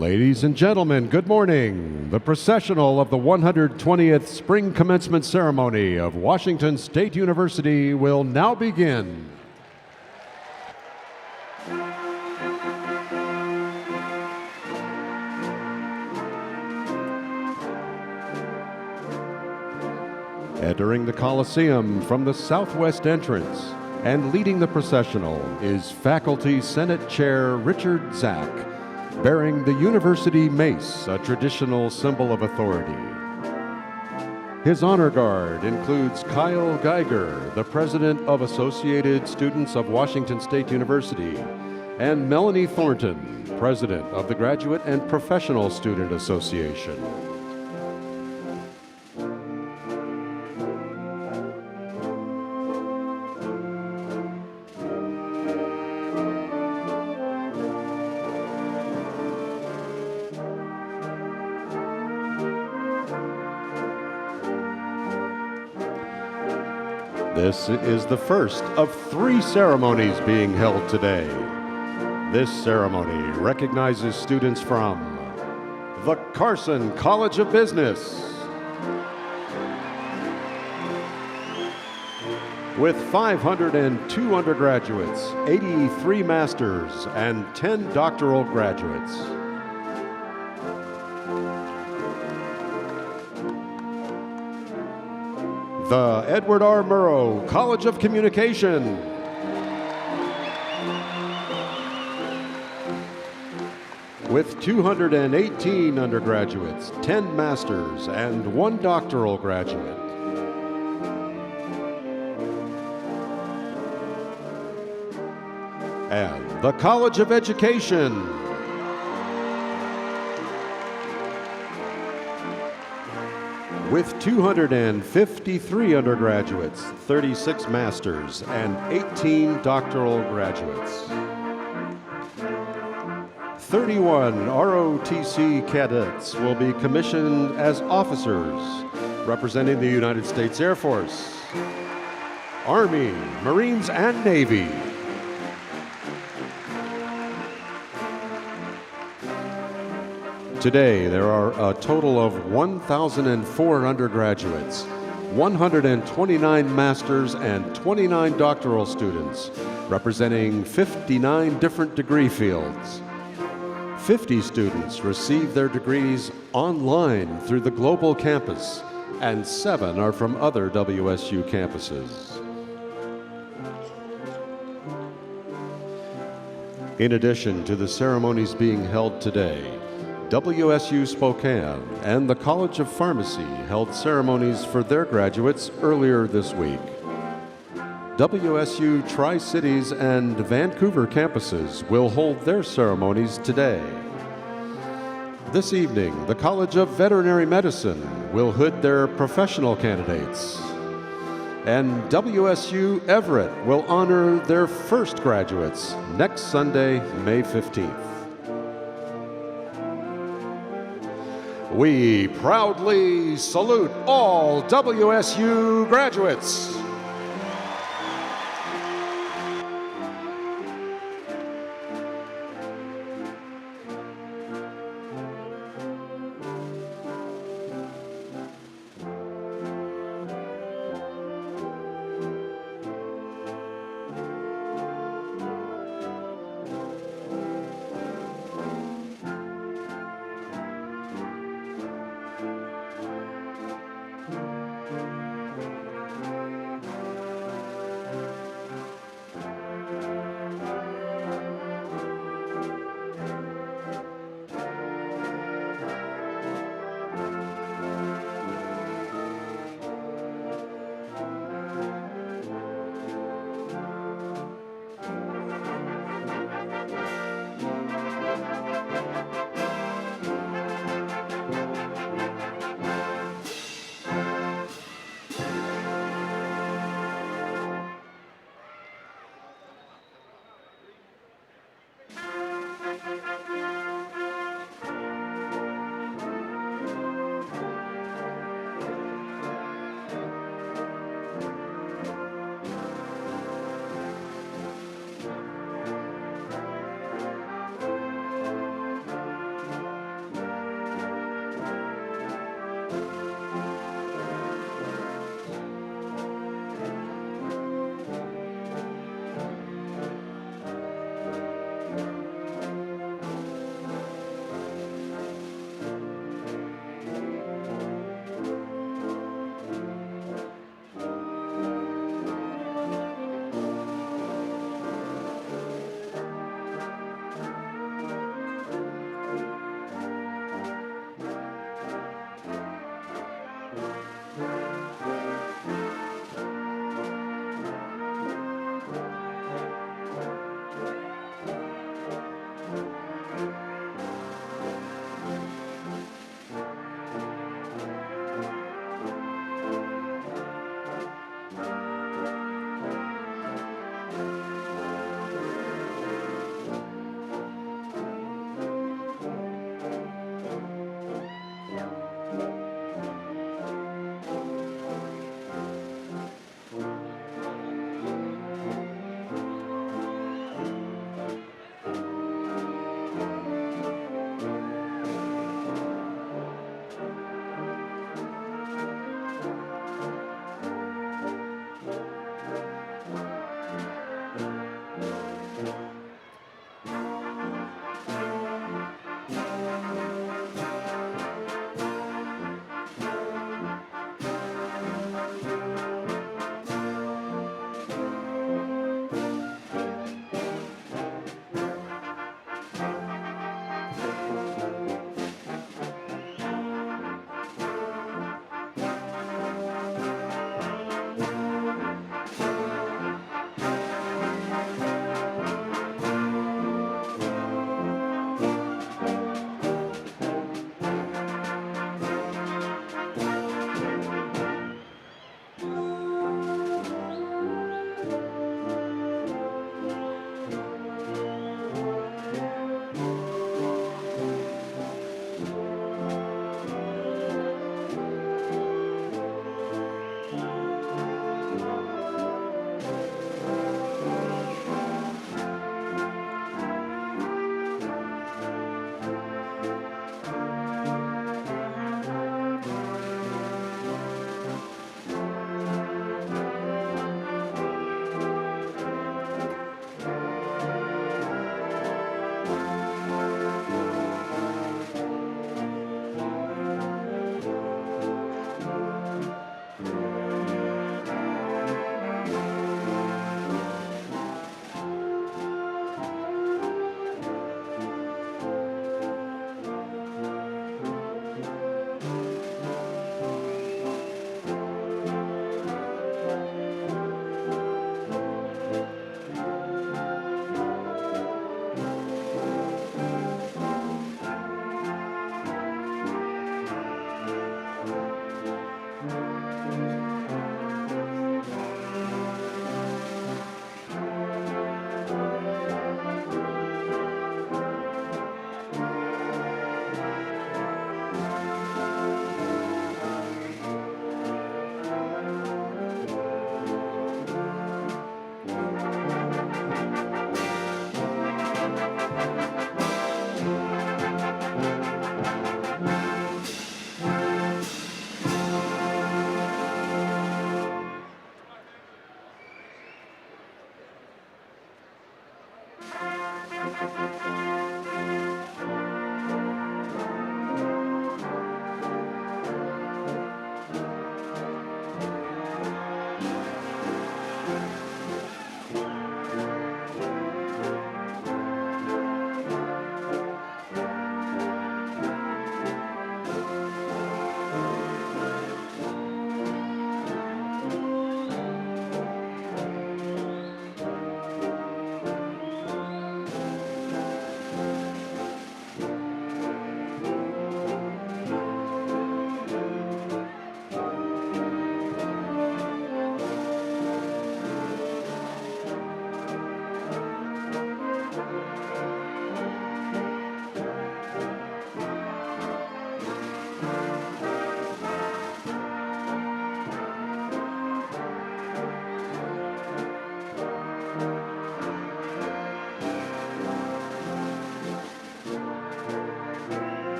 Ladies and gentlemen, good morning. The processional of the 120th Spring Commencement Ceremony of Washington State University will now begin. Entering the Coliseum from the southwest entrance and leading the processional is Faculty Senate Chair Richard Zach, bearing the university mace, a traditional symbol of authority. His honor guard includes Kyle Geiger, the president of Associated Students of Washington State University, and Melanie Thornton, president of the Graduate and Professional Student Association. This is the first of 3 ceremonies being held today. This ceremony recognizes students from the Carson College of Business, with 502 undergraduates, 83 masters, and 10 doctoral graduates. The Edward R. Murrow College of Communication, with 218 undergraduates, 10 masters, and 1 doctoral graduate. And the College of Education, with 253 undergraduates, 36 masters, and 18 doctoral graduates. 31 ROTC cadets will be commissioned as officers representing the United States Air Force, Army, Marines, and Navy. Today, there are a total of 1,004 undergraduates, 129 masters, and 29 doctoral students, representing 59 different degree fields. 50 students receive their degrees online through the global campus, and 7 are from other WSU campuses. In addition to the ceremonies being held today, WSU Spokane and the College of Pharmacy held ceremonies for their graduates earlier this week. WSU Tri-Cities and Vancouver campuses will hold their ceremonies today. This evening, the College of Veterinary Medicine will hood their professional candidates, and WSU Everett will honor their first graduates next Sunday, May 15th. We proudly salute all WSU graduates.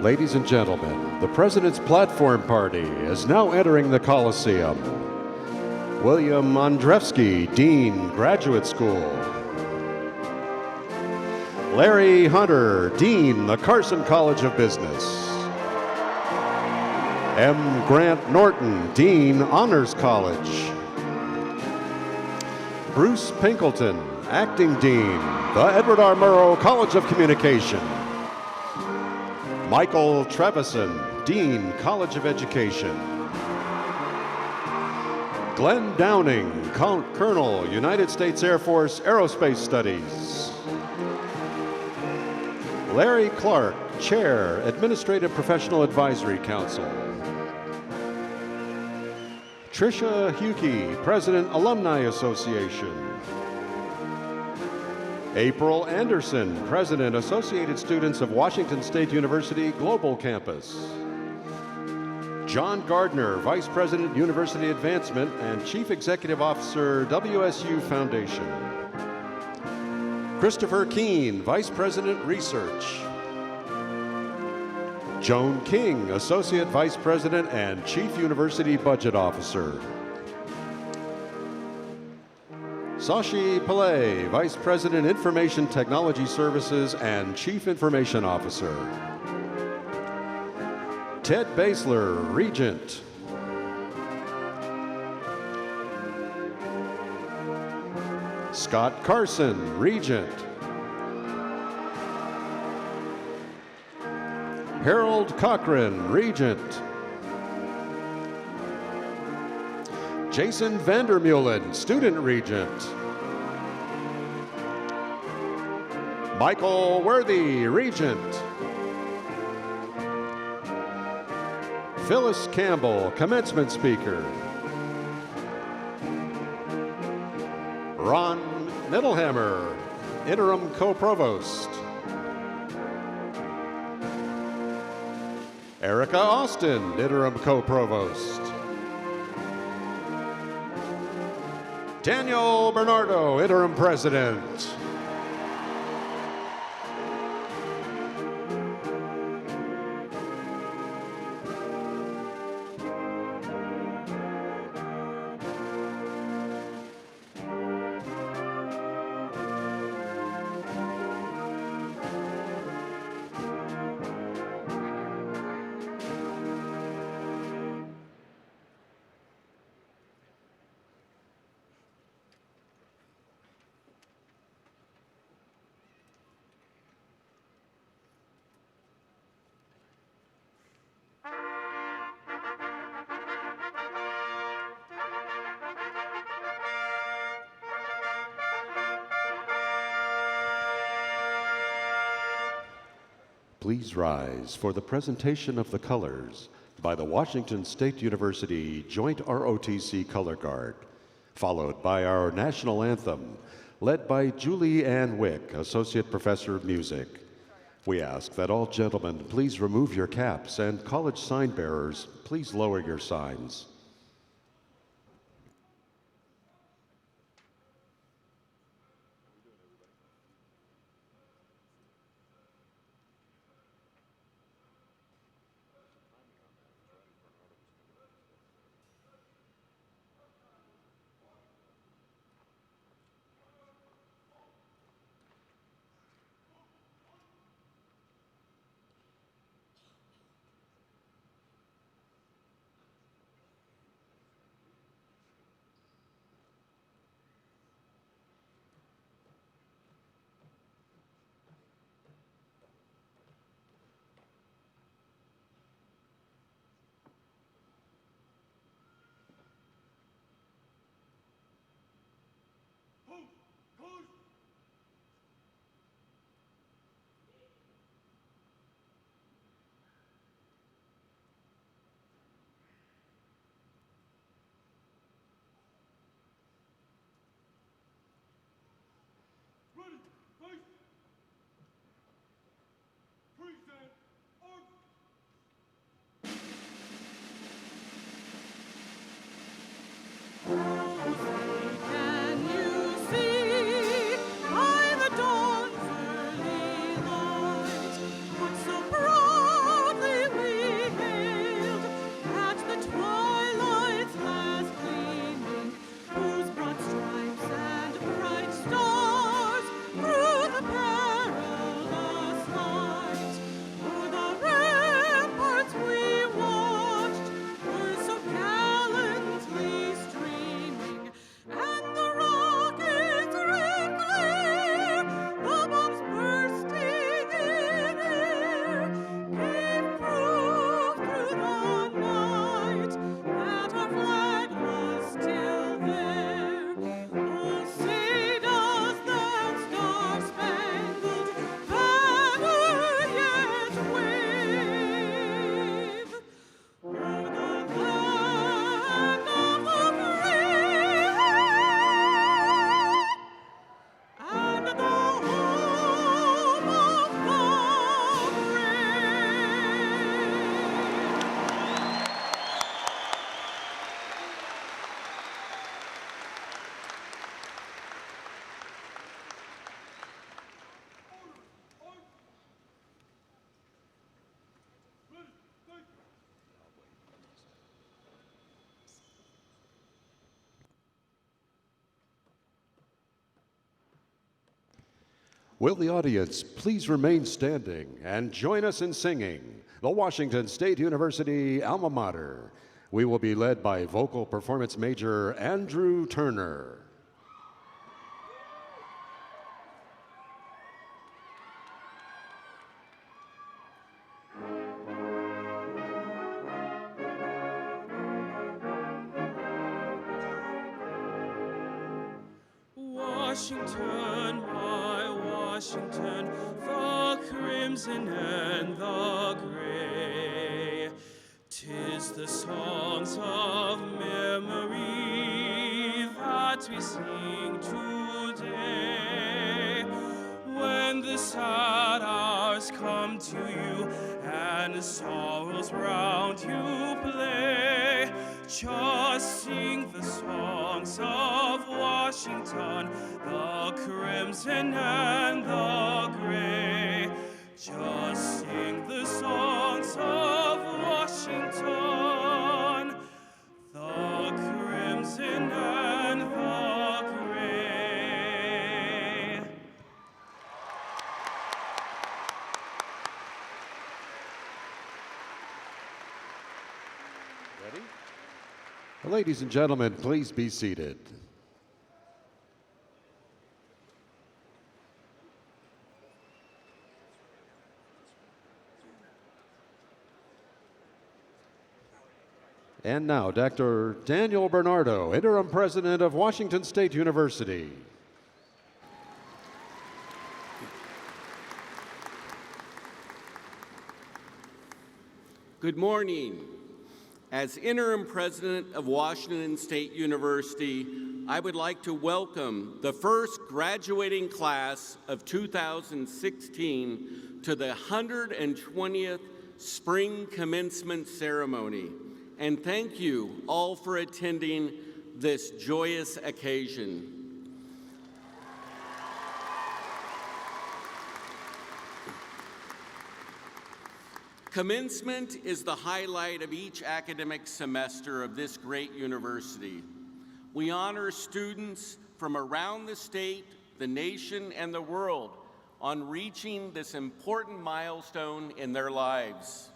Ladies and gentlemen, the President's Platform Party is now entering the Coliseum. William Andrzejewski, Dean, Graduate School. Larry Hunter, Dean, the Carson College of Business. M. Grant Norton, Dean, Honors College. Bruce Pinkleton, Acting Dean, the Edward R. Murrow College of Communication. Michael Trevison, Dean, College of Education. Glenn Downing, Colonel, United States Air Force Aerospace Studies. Larry Clark, Chair, Administrative Professional Advisory Council. Tricia Huckey, President, Alumni Association. April Anderson, President, Associated Students of Washington State University Global Campus. John Gardner, Vice President, University Advancement and Chief Executive Officer, WSU Foundation. Christopher Keene, Vice President, Research. Joan King, Associate Vice President and Chief University Budget Officer. Sashi Pillay, Vice President, Information Technology Services and Chief Information Officer. Ted Basler, Regent. Scott Carson, Regent. Harold Cochran, Regent. Jason Vandermeulen, Student Regent. Michael Worthy, Regent. Phyllis Campbell, Commencement Speaker. Ron Middlehammer, Interim Co-Provost. Erica Austin, Interim Co-Provost. Daniel Bernardo, Interim President. Please rise for the presentation of the colors by the Washington State University Joint ROTC Color Guard, followed by our national anthem, led by Julie Ann Wick, Associate Professor of Music. We ask that all gentlemen please remove your caps, and college sign bearers, please lower your signs. What so proud Will the audience please remain standing and join us in singing the Washington State University alma mater. We will be led by vocal performance major Andrew Turner. Washington, my Washington, the crimson and the gray. 'Tis the songs of memory that we sing today. When the sad hours come to you and the sorrows round you play, just sing the songs of Washington, the crimson and the gray. Just sing the songs of Washington, the crimson and the gray. Ready? Ladies and gentlemen, please be seated. And now, Dr. Daniel Bernardo, Interim President of Washington State University. Good morning. As Interim President of Washington State University, I would like to welcome the first graduating class of 2016 to the 120th Spring Commencement Ceremony, and thank you all for attending this joyous occasion. Commencement is the highlight of each academic semester of this great university. We honor students from around the state, the nation, and the world on reaching this important milestone in their lives.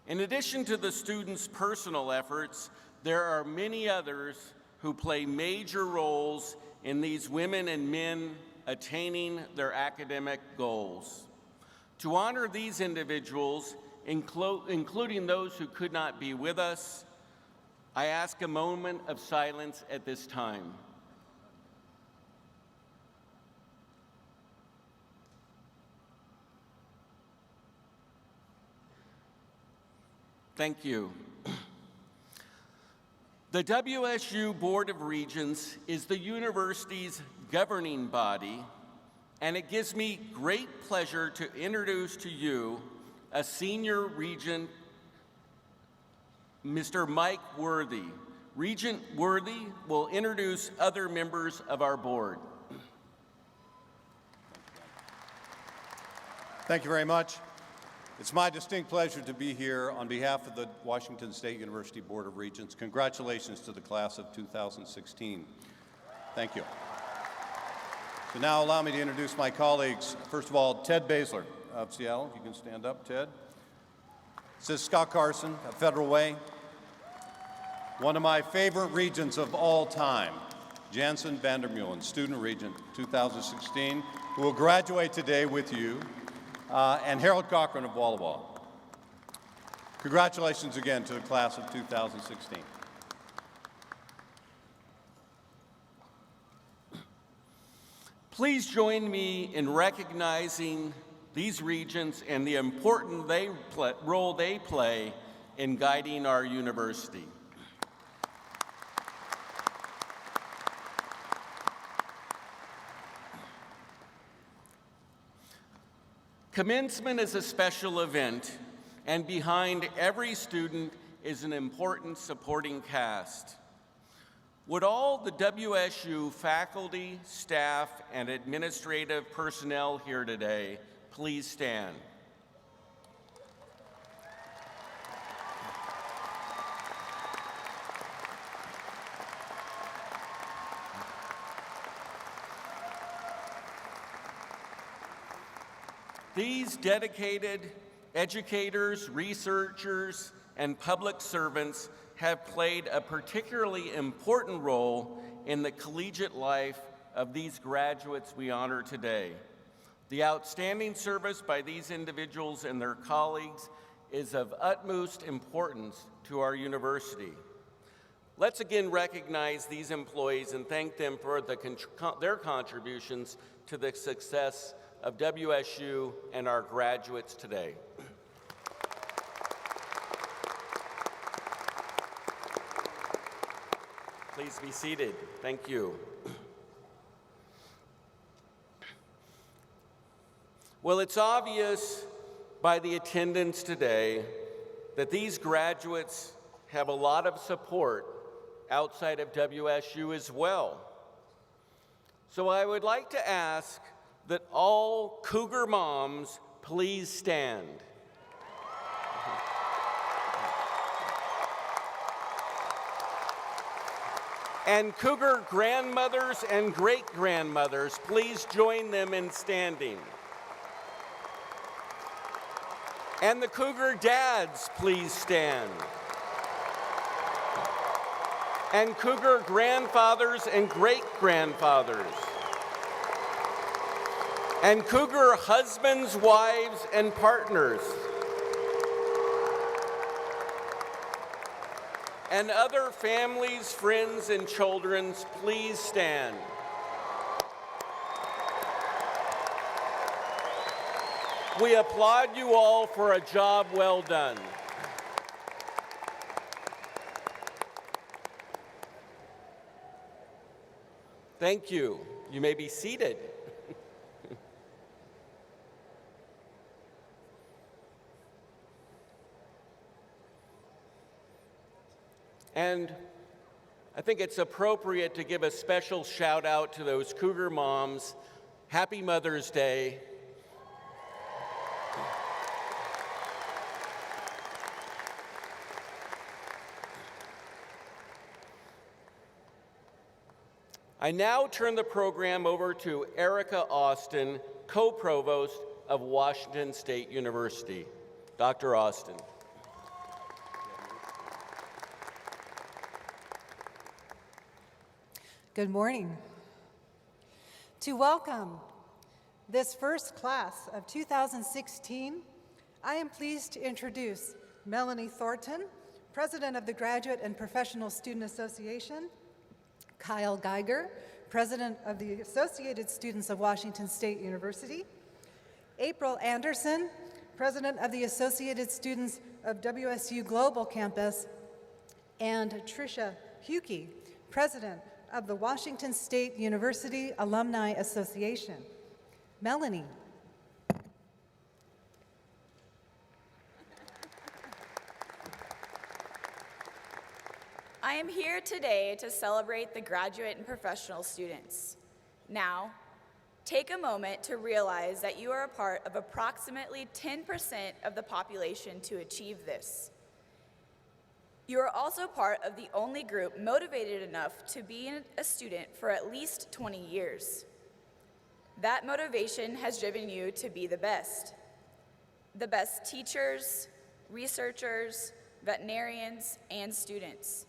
In addition to the students' personal efforts, there are many others who play major roles in these women and men attaining their academic goals. To honor these individuals, including those who could not be with us, I ask a moment of silence at this time. Thank you. The WSU Board of Regents is the university's governing body, and it gives me great pleasure to introduce to you a senior regent, Mr. Mike Worthy. Regent Worthy will introduce other members of our board. Thank you very much. It's my distinct pleasure to be here on behalf of the Washington State University Board of Regents. Congratulations to the class of 2016. Thank you. So now allow me to introduce my colleagues. First of all, Ted Baszler of Seattle. If you can stand up, Ted. This is Scott Carson of Federal Way. One of my favorite regents of all time, Jansen Vandermeulen, student regent 2016, who will graduate today with you, and Harold Cochran of Walla Walla. Congratulations again to the class of 2016. Please join me in recognizing these regents and the important role they play in guiding our university. Commencement is a special event, and behind every student is an important supporting cast. Would all the WSU faculty, staff, and administrative personnel here today please stand? These dedicated educators, researchers, and public servants have played a particularly important role in the collegiate life of these graduates we honor today. The outstanding service by these individuals and their colleagues is of utmost importance to our university. Let's again recognize these employees and thank them for their contributions to the success of WSU and our graduates today. Please be seated. Thank you. Well, it's obvious by the attendance today that these graduates have a lot of support outside of WSU as well. So I would like to ask that all Cougar moms please stand. And Cougar grandmothers and great-grandmothers, please join them in standing. And the Cougar dads, please stand. And Cougar grandfathers and great-grandfathers. And Cougar husbands, wives, and partners. And other families, friends, and children, please stand. We applaud you all for a job well done. Thank you. You may be seated. And I think it's appropriate to give a special shout out to those Cougar moms. Happy Mother's Day. I now turn the program over to Erica Austin, co-provost of Washington State University. Dr. Austin. Good morning. To welcome this first class of 2016, I am pleased to introduce Melanie Thornton, President of the Graduate and Professional Student Association, Kyle Geiger, President of the Associated Students of Washington State University, April Anderson, President of the Associated Students of WSU Global Campus, and Tricia Huckey, President of the Washington State University Alumni Association. Melanie. I am here today to celebrate the graduate and professional students. Now, take a moment to realize that you are a part of approximately 10% of the population to achieve this. You are also part of the only group motivated enough to be a student for at least 20 years. That motivation has driven you to be the best teachers, researchers, veterinarians, and students.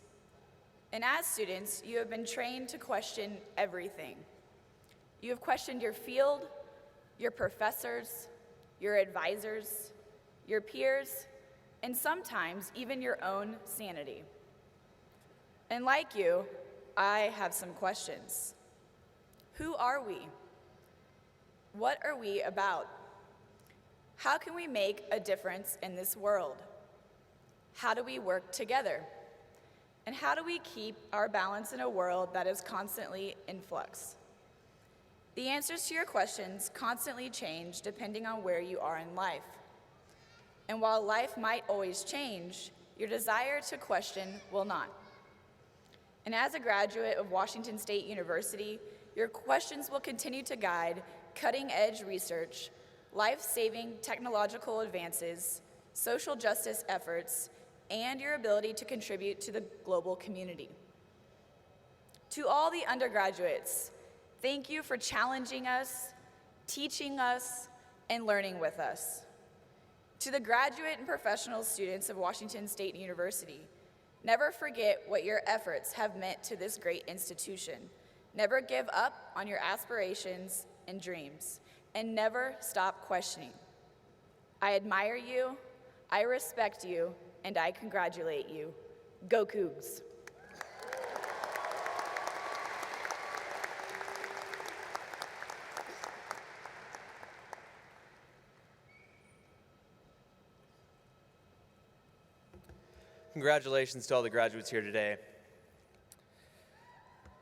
And as students, you have been trained to question everything. You have questioned your field, your professors, your advisors, your peers, and sometimes even your own sanity. And like you, I have some questions. Who are we? What are we about? How can we make a difference in this world? How do we work together? And how do we keep our balance in a world that is constantly in flux? The answers to your questions constantly change depending on where you are in life. And while life might always change, your desire to question will not. And as a graduate of Washington State University, your questions will continue to guide cutting-edge research, life-saving technological advances, social justice efforts, and your ability to contribute to the global community. To all the undergraduates, thank you for challenging us, teaching us, and learning with us. To the graduate and professional students of Washington State University, never forget what your efforts have meant to this great institution. Never give up on your aspirations and dreams, and never stop questioning. I admire you, I respect you, and I congratulate you. Go Cougs! Congratulations to all the graduates here today.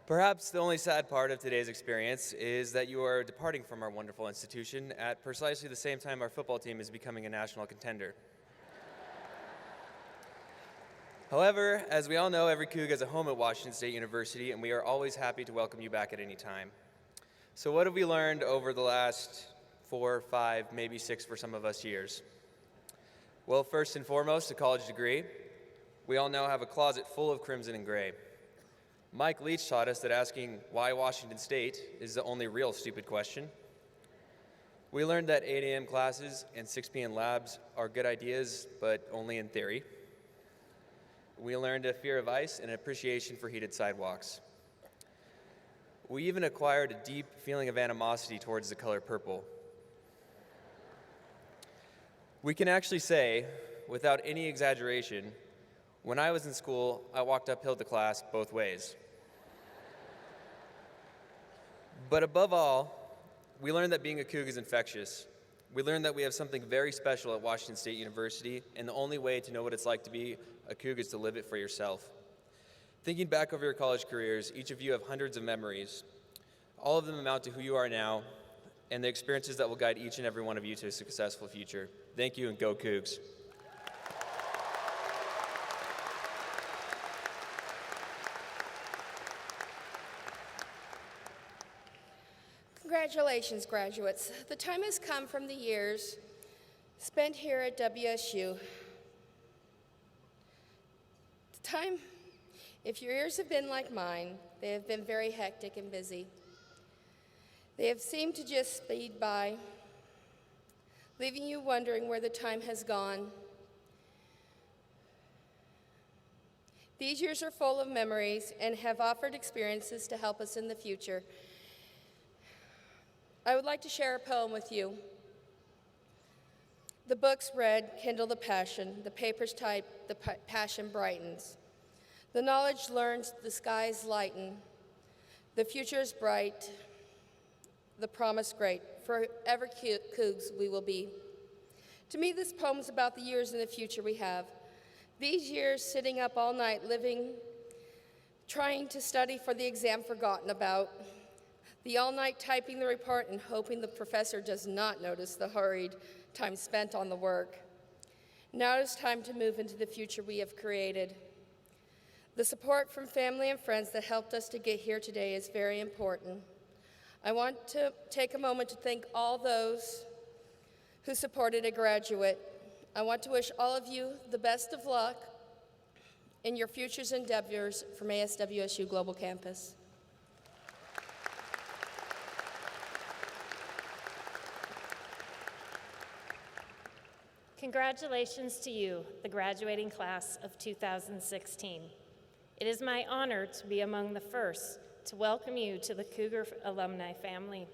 Perhaps the only sad part of today's experience is that you are departing from our wonderful institution at precisely the same time our football team is becoming a national contender. However, as we all know, every Coug has a home at Washington State University, and we are always happy to welcome you back at any time. So what have we learned over the last 4, 5, maybe 6 for some of us years? Well, first and foremost, a college degree. We all now have a closet full of crimson and gray. Mike Leach taught us that asking why Washington State is the only real stupid question. We learned that 8 a.m. classes and 6 p.m. labs are good ideas, but only in theory. We learned a fear of ice and an appreciation for heated sidewalks. We even acquired a deep feeling of animosity towards the color purple. We can actually say, without any exaggeration, when I was in school, I walked uphill to class both ways. But above all, we learned that being a Coug is infectious. We learned that we have something very special at Washington State University, and the only way to know what it's like to be a Coug is to live it for yourself. Thinking back over your college careers, each of you have hundreds of memories. All of them amount to who you are now and the experiences that will guide each and every one of you to a successful future. Thank you, and go Cougs. Congratulations, graduates. The time has come from the years spent here at WSU. The time, if your years have been like mine, they have been very hectic and busy. They have seemed to just speed by, leaving you wondering where the time has gone. These years are full of memories and have offered experiences to help us in the future. I would like to share a poem with you. The books read kindle the passion, the papers typed, the passion brightens. The knowledge learns, the skies lighten. The future is bright, the promise great. Forever Cougs we will be. To me, this poem is about the years in the future we have. These years sitting up all night, living, trying to study for the exam forgotten about. The all-night typing the report and hoping the professor does not notice the hurried time spent on the work. Now it is time to move into the future we have created. The support from family and friends that helped us to get here today is very important. I want to take a moment to thank all those who supported a graduate. I want to wish all of you the best of luck in your future's endeavors from ASWSU Global Campus. Congratulations to you, the graduating class of 2016. It is my honor to be among the first to welcome you to the Cougar alumni family,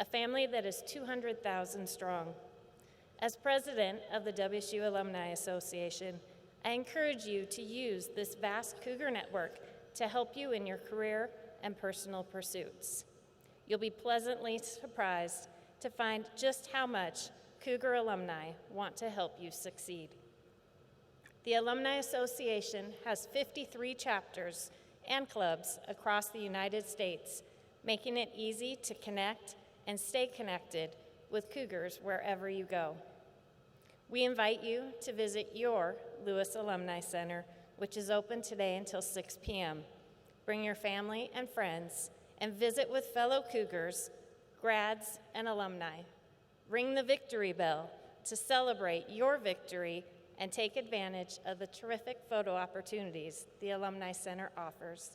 a family that is 200,000 strong. As president of the WSU Alumni Association, I encourage you to use this vast Cougar network to help you in your career and personal pursuits. You'll be pleasantly surprised to find just how much Cougar alumni want to help you succeed. The Alumni Association has 53 chapters and clubs across the United States, making it easy to connect and stay connected with Cougars wherever you go. We invite you to visit your Lewis Alumni Center, which is open today until 6 p.m. Bring your family and friends and visit with fellow Cougars, grads, and alumni. Ring the victory bell to celebrate your victory and take advantage of the terrific photo opportunities the Alumni Center offers.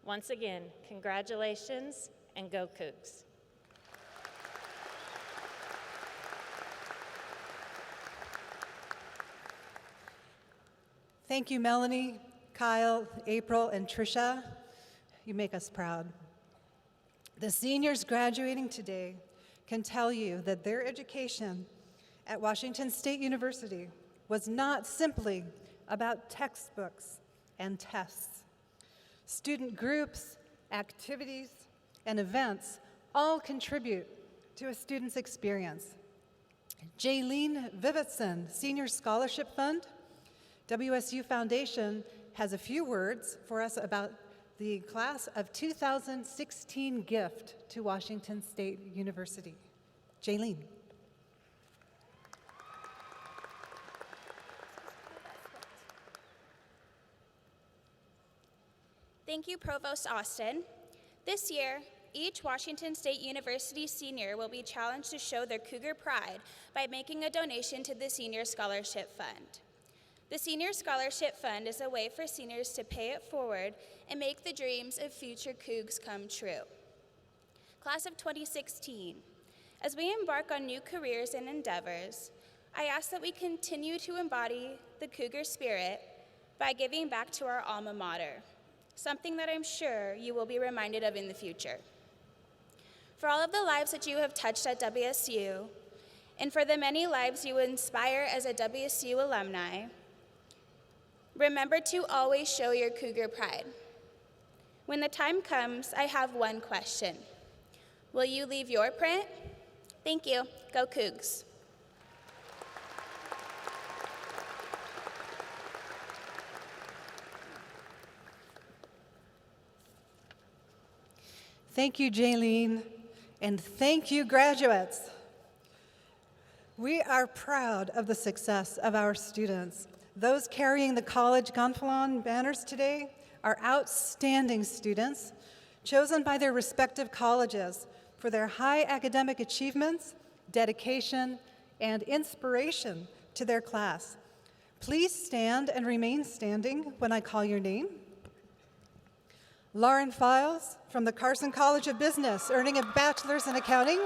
Once again, congratulations and go Cougs. Thank you, Melanie, Kyle, April, and Tricia. You make us proud. The seniors graduating today can tell you that their education at Washington State University was not simply about textbooks and tests. Student groups, activities, and events all contribute to a student's experience. Jaylene Vivitson, Senior Scholarship Fund, WSU Foundation has a few words for us about the class of 2016 gift to Washington State University. Jaylene. Thank you, Provost Austin. This year, each Washington State University senior will be challenged to show their Cougar pride by making a donation to the Senior Scholarship Fund. The Senior Scholarship Fund is a way for seniors to pay it forward and make the dreams of future Cougs come true. Class of 2016, as we embark on new careers and endeavors, I ask that we continue to embody the Cougar spirit by giving back to our alma mater, something that I'm sure you will be reminded of in the future. For all of the lives that you have touched at WSU, and for the many lives you inspire as a WSU alumni, remember to always show your Cougar pride. When the time comes, I have one question. Will you leave your print? Thank you. Go Cougs. Thank you, Jaylene, and thank you, graduates. We are proud of the success of our students. Those carrying the college gonfalon banners today are outstanding students, chosen by their respective colleges for their high academic achievements, dedication, and inspiration to their class. Please stand and remain standing when I call your name. Lauren Files from the Carson College of Business, earning a bachelor's in accounting.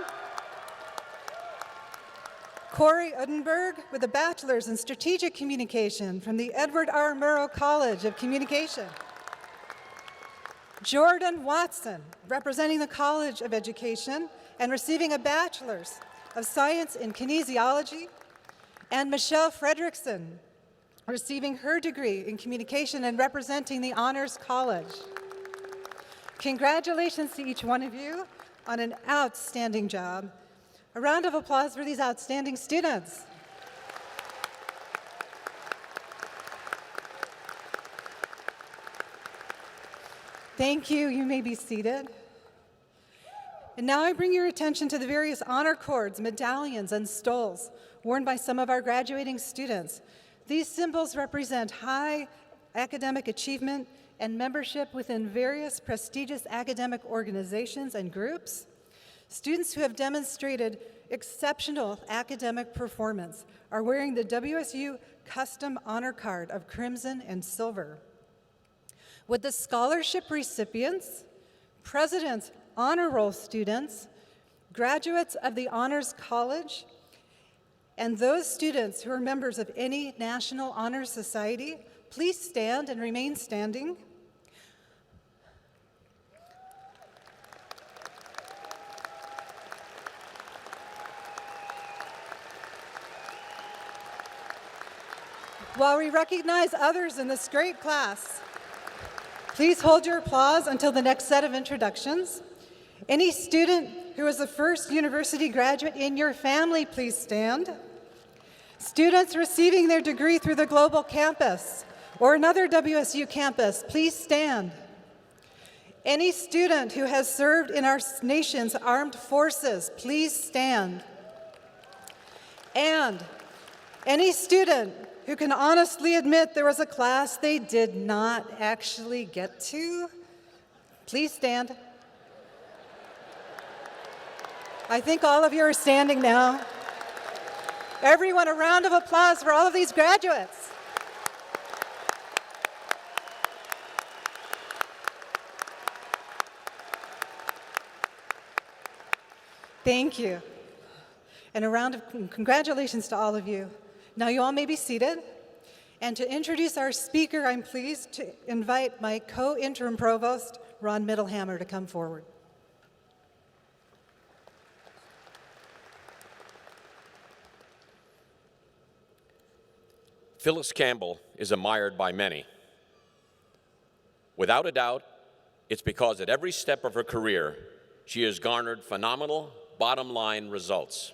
Corey Udenberg with a bachelor's in strategic communication from the Edward R. Murrow College of Communication. Jordan Watson, representing the College of Education and receiving a bachelor's of science in kinesiology. And Michelle Fredrickson, receiving her degree in communication and representing the Honors College. Congratulations to each one of you on an outstanding job. A round of applause for these outstanding students. Thank you. You may be seated. And now I bring your attention to the various honor cords, medallions, and stoles worn by some of our graduating students. These symbols represent high academic achievement and membership within various prestigious academic organizations and groups. Students who have demonstrated exceptional academic performance are wearing the WSU Custom Honor Card of crimson and silver. With the scholarship recipients, President's Honor Roll students, graduates of the Honors College, and those students who are members of any National Honor Society, please stand and remain standing. While we recognize others in this great class, please hold your applause until the next set of introductions. Any student who is the first university graduate in your family, please stand. Students receiving their degree through the Global Campus or another WSU campus, please stand. Any student who has served in our nation's armed forces, please stand. And any student who can honestly admit there was a class they did not actually get to, please stand. I think all of you are standing now. Everyone, a round of applause for all of these graduates. Thank you. And a round of congratulations to all of you. Now you all may be seated. And to introduce our speaker, I'm pleased to invite my co-interim provost, Ron Middlehammer, to come forward. Phyllis Campbell is admired by many. Without a doubt, it's because at every step of her career, she has garnered phenomenal bottom-line results,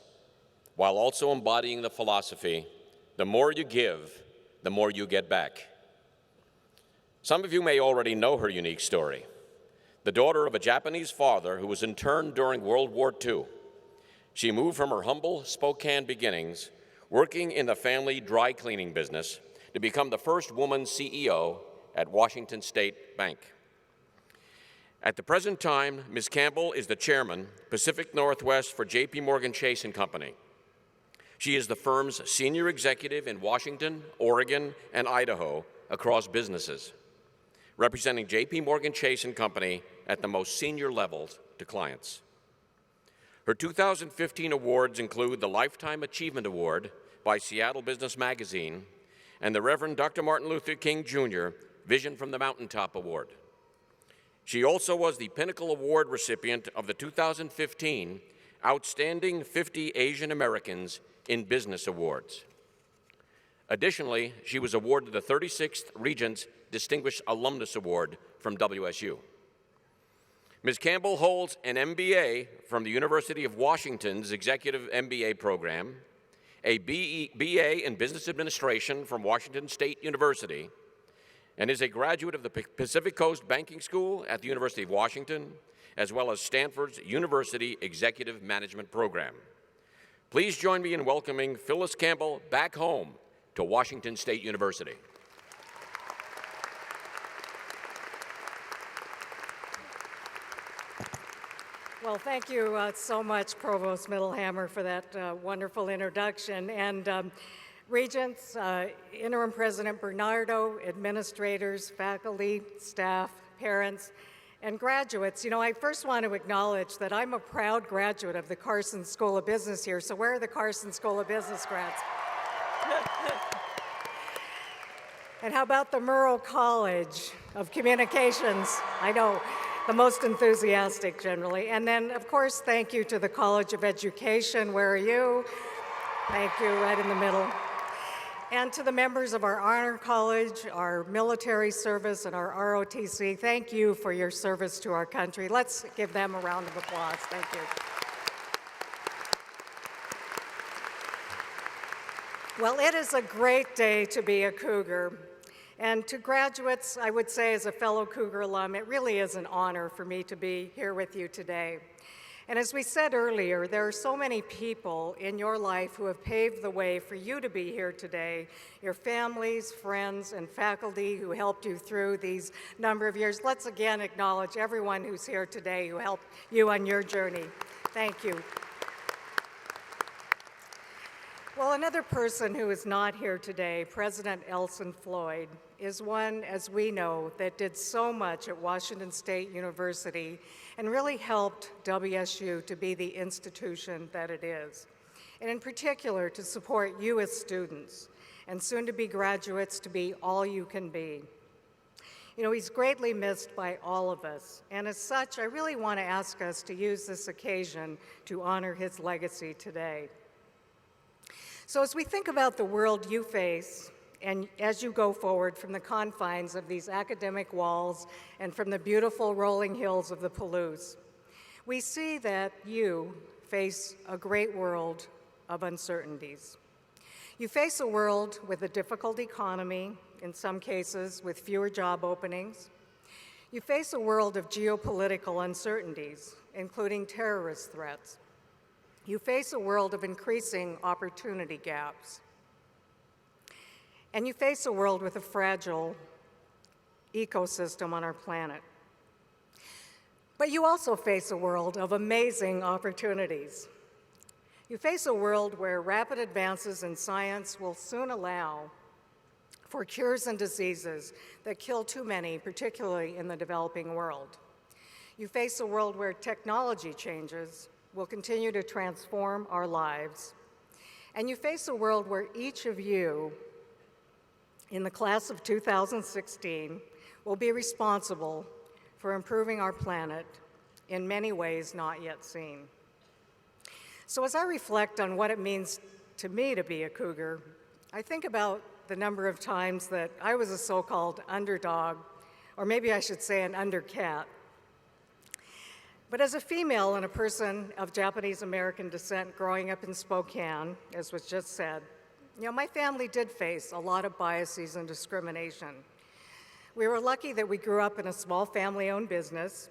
while also embodying the philosophy, the more you give, the more you get back. Some of you may already know her unique story. The daughter of a Japanese father who was interned during World War II, she moved from her humble Spokane beginnings, working in the family dry cleaning business, to become the first woman CEO at Washington State Bank. At the present time, Ms. Campbell is the chairman, Pacific Northwest for JP Morgan Chase & Company. She is the firm's senior executive in Washington, Oregon, and Idaho across businesses, representing JP Morgan Chase & Company at the most senior levels to clients. Her 2015 awards include the Lifetime Achievement Award by Seattle Business Magazine and the Reverend Dr. Martin Luther King Jr. Vision from the Mountaintop Award. She also was the Pinnacle Award recipient of the 2015 Outstanding 50 Asian Americans in Business Awards. Additionally, she was awarded the 36th Regents Distinguished Alumnus Award from WSU. Ms. Campbell holds an MBA from the University of Washington's Executive MBA program, a BA in Business Administration from Washington State University, and is a graduate of the Pacific Coast Banking School at the University of Washington, as well as Stanford's University Executive Management Program. Please join me in welcoming Phyllis Campbell back home to Washington State University. Well, thank you so much, Provost Middlehammer, for that wonderful introduction. And Regents, Interim President Bernardo, administrators, faculty, staff, parents, and graduates, I first want to acknowledge that I'm a proud graduate of the Carson School of Business here. So where are the Carson School of Business grads? And how about the Murrow College of Communications? I know, the most enthusiastic generally. And then, of course, thank you to the College of Education. Where are you? Thank you, right in the middle. And to the members of our Honor College, our military service, and our ROTC, thank you for your service to our country. Let's give them a round of applause. Thank you. Well, it is a great day to be a Cougar. And to graduates, I would say as a fellow Cougar alum, it really is an honor for me to be here with you today. And as we said earlier, there are so many people in your life who have paved the way for you to be here today, your families, friends, and faculty who helped you through these number of years. Let's again acknowledge everyone who's here today who helped you on your journey. Thank you. Well, another person who is not here today, President Elson Floyd, is one, as we know, that did so much at Washington State University and really helped WSU to be the institution that it is, and in particular to support you as students and soon-to-be graduates to be all you can be. He's greatly missed by all of us, and as such, I really want to ask us to use this occasion to honor his legacy today. So as we think about the world you face, and as you go forward from the confines of these academic walls and from the beautiful rolling hills of the Palouse, we see that you face a great world of uncertainties. You face a world with a difficult economy, in some cases with fewer job openings. You face a world of geopolitical uncertainties, including terrorist threats. You face a world of increasing opportunity gaps. And you face a world with a fragile ecosystem on our planet. But you also face a world of amazing opportunities. You face a world where rapid advances in science will soon allow for cures and diseases that kill too many, particularly in the developing world. You face a world where technology changes will continue to transform our lives. And you face a world where each of you in the class of 2016 will be responsible for improving our planet in many ways not yet seen. So as I reflect on what it means to me to be a Cougar, I think about the number of times that I was a so-called underdog, or maybe I should say an undercat. But as a female and a person of Japanese American descent growing up in Spokane, as was just said, my family did face a lot of biases and discrimination. We were lucky that we grew up in a small family-owned business,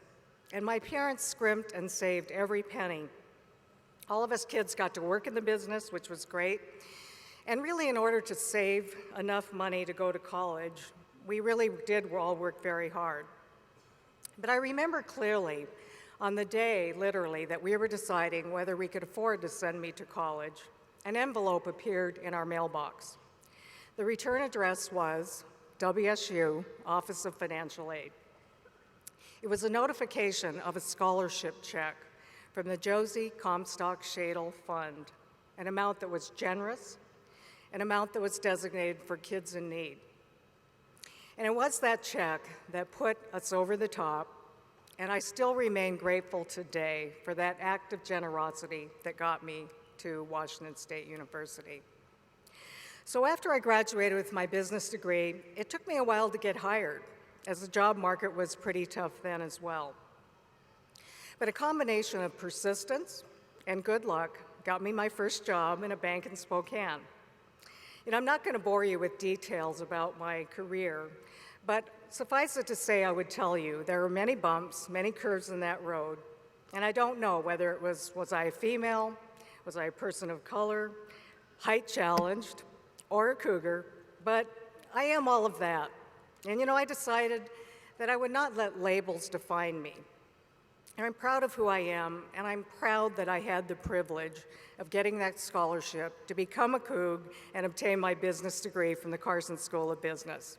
and my parents scrimped and saved every penny. All of us kids got to work in the business, which was great. And really, in order to save enough money to go to college, we really did all work very hard. But I remember clearly on the day, literally, that we were deciding whether we could afford to send me to college, an envelope appeared in our mailbox. The return address was WSU, Office of Financial Aid. It was a notification of a scholarship check from the Josie Comstock Shadle Fund, an amount that was generous, an amount that was designated for kids in need. And it was that check that put us over the top, and I still remain grateful today for that act of generosity that got me to Washington State University. So after I graduated with my business degree, it took me a while to get hired, as the job market was pretty tough then as well. But a combination of persistence and good luck got me my first job in a bank in Spokane. I'm not going to bore you with details about my career, but suffice it to say, I would tell you there were many bumps, many curves in that road, and I don't know whether it was I a female, was I a person of color, height challenged, or a Cougar, but I am all of that. And I decided that I would not let labels define me. And I'm proud of who I am, and I'm proud that I had the privilege of getting that scholarship to become a Coug and obtain my business degree from the Carson School of Business.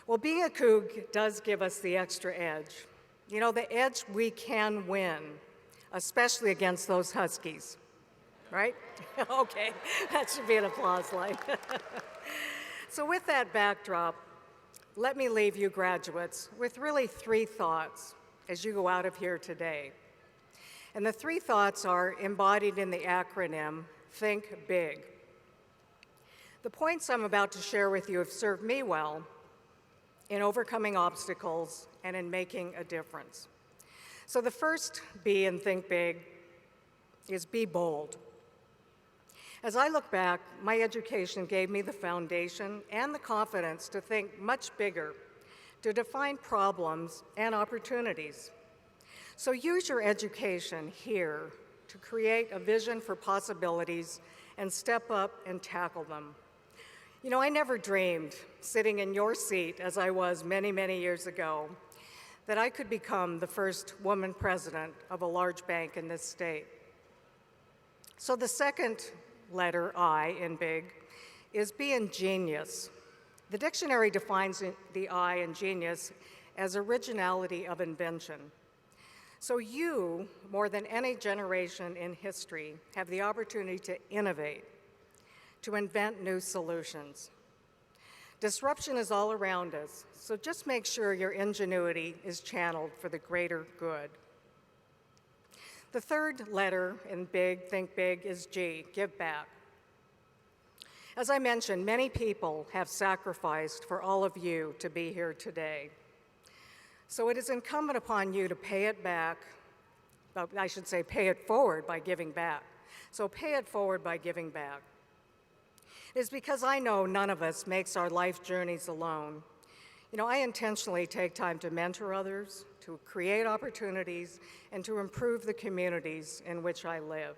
Well, being a Coug does give us the extra edge. The edge we can win, especially against those Huskies, right? Okay, that should be an applause line. So with that backdrop, let me leave you graduates with really 3 thoughts as you go out of here today. And the 3 thoughts are embodied in the acronym, Think Big. The points I'm about to share with you have served me well in overcoming obstacles and in making a difference. So the first B in Think Big is be bold. As I look back, my education gave me the foundation and the confidence to think much bigger, to define problems and opportunities. So use your education here to create a vision for possibilities and step up and tackle them. I never dreamed, sitting in your seat as I was many, many years ago, that I could become the first woman president of a large bank in this state. So the second letter, I, in big, is be ingenious. The dictionary defines the I in genius as originality of invention. So you, more than any generation in history, have the opportunity to innovate, to invent new solutions. Disruption is all around us, so just make sure your ingenuity is channeled for the greater good. The third letter in big, think big, is G, give back. As I mentioned, many people have sacrificed for all of you to be here today. So it is incumbent upon you to pay it back, I should say pay it forward by giving back. So pay it forward by giving back. It is because I know none of us makes our life journeys alone. I intentionally take time to mentor others, to create opportunities, and to improve the communities in which I live.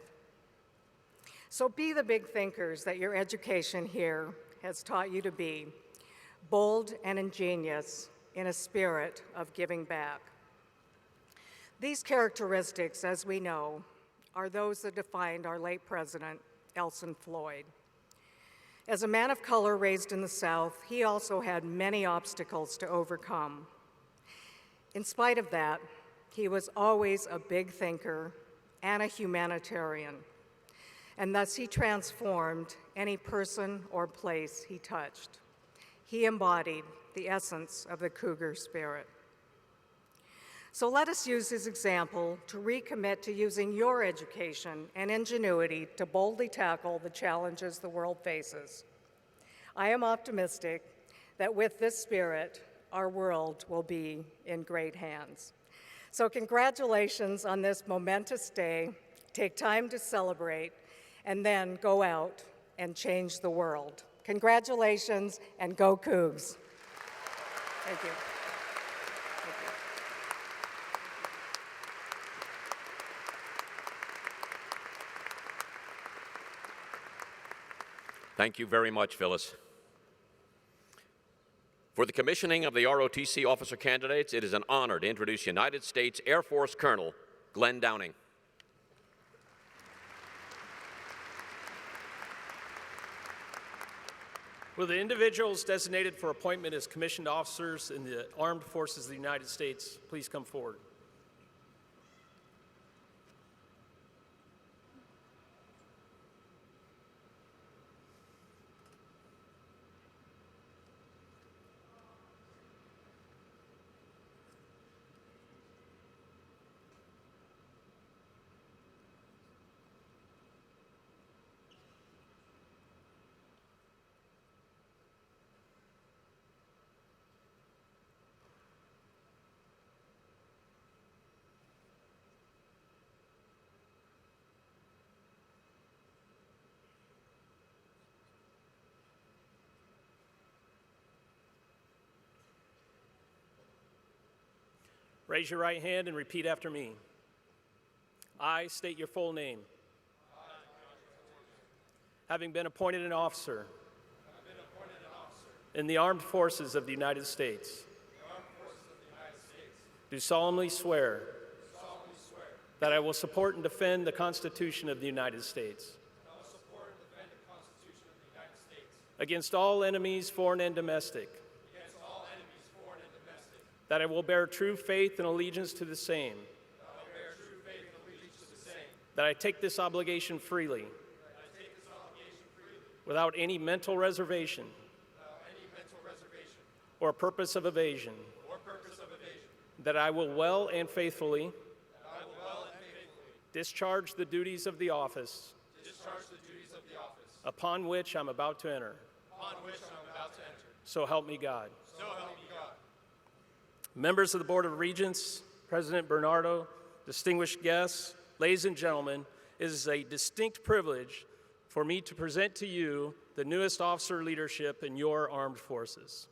So be the big thinkers that your education here has taught you to be, bold and ingenious in a spirit of giving back. These characteristics, as we know, are those that defined our late president, Elson Floyd. As a man of color raised in the South, he also had many obstacles to overcome. In spite of that, he was always a big thinker and a humanitarian, and thus he transformed any person or place he touched. He embodied the essence of the Cougar spirit. So let us use his example to recommit to using your education and ingenuity to boldly tackle the challenges the world faces. I am optimistic that with this spirit, our world will be in great hands. So congratulations on this momentous day. Take time to celebrate, and then go out and change the world. Congratulations, and go Cougs. Thank you. Thank you very much, Phyllis. For the commissioning of the ROTC officer candidates, it is an honor to introduce United States Air Force Colonel Glenn Downing. Will the individuals designated for appointment as commissioned officers in the Armed Forces of the United States please come forward? Raise your right hand and repeat after me. I state your full name. Having been appointed an officer in the Armed Forces of the United States, do solemnly swear that I will support and defend the Constitution of the United States against all enemies, foreign and domestic, that I will bear true faith and allegiance to the same, that I take this obligation freely, without any mental reservation or purpose of evasion, that I will well and faithfully discharge the duties of the office upon which I'm about to enter. So help me God. Members of the Board of Regents, President Bernardo, distinguished guests, ladies and gentlemen, it is a distinct privilege for me to present to you the newest officer leadership in your armed forces.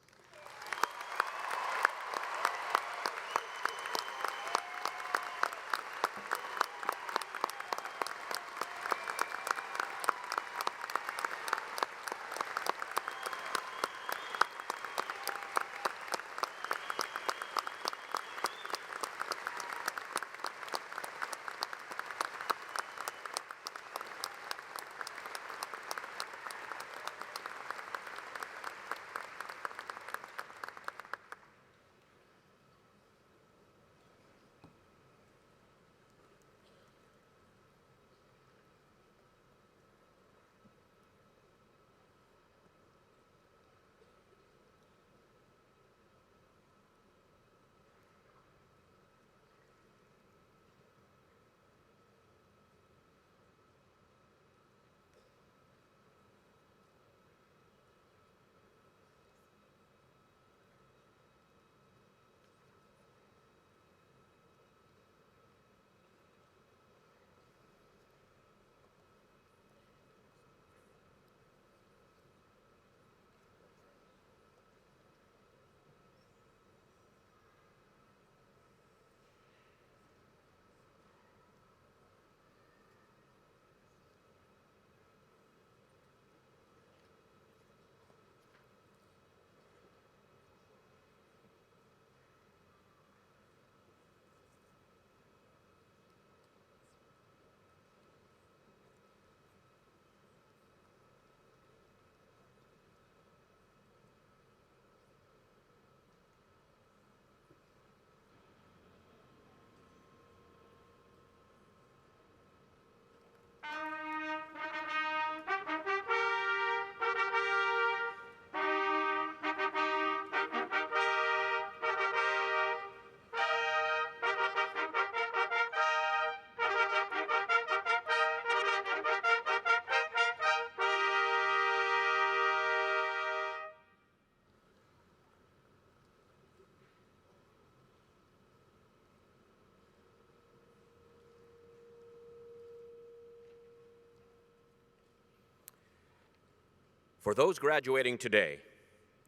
For those graduating today,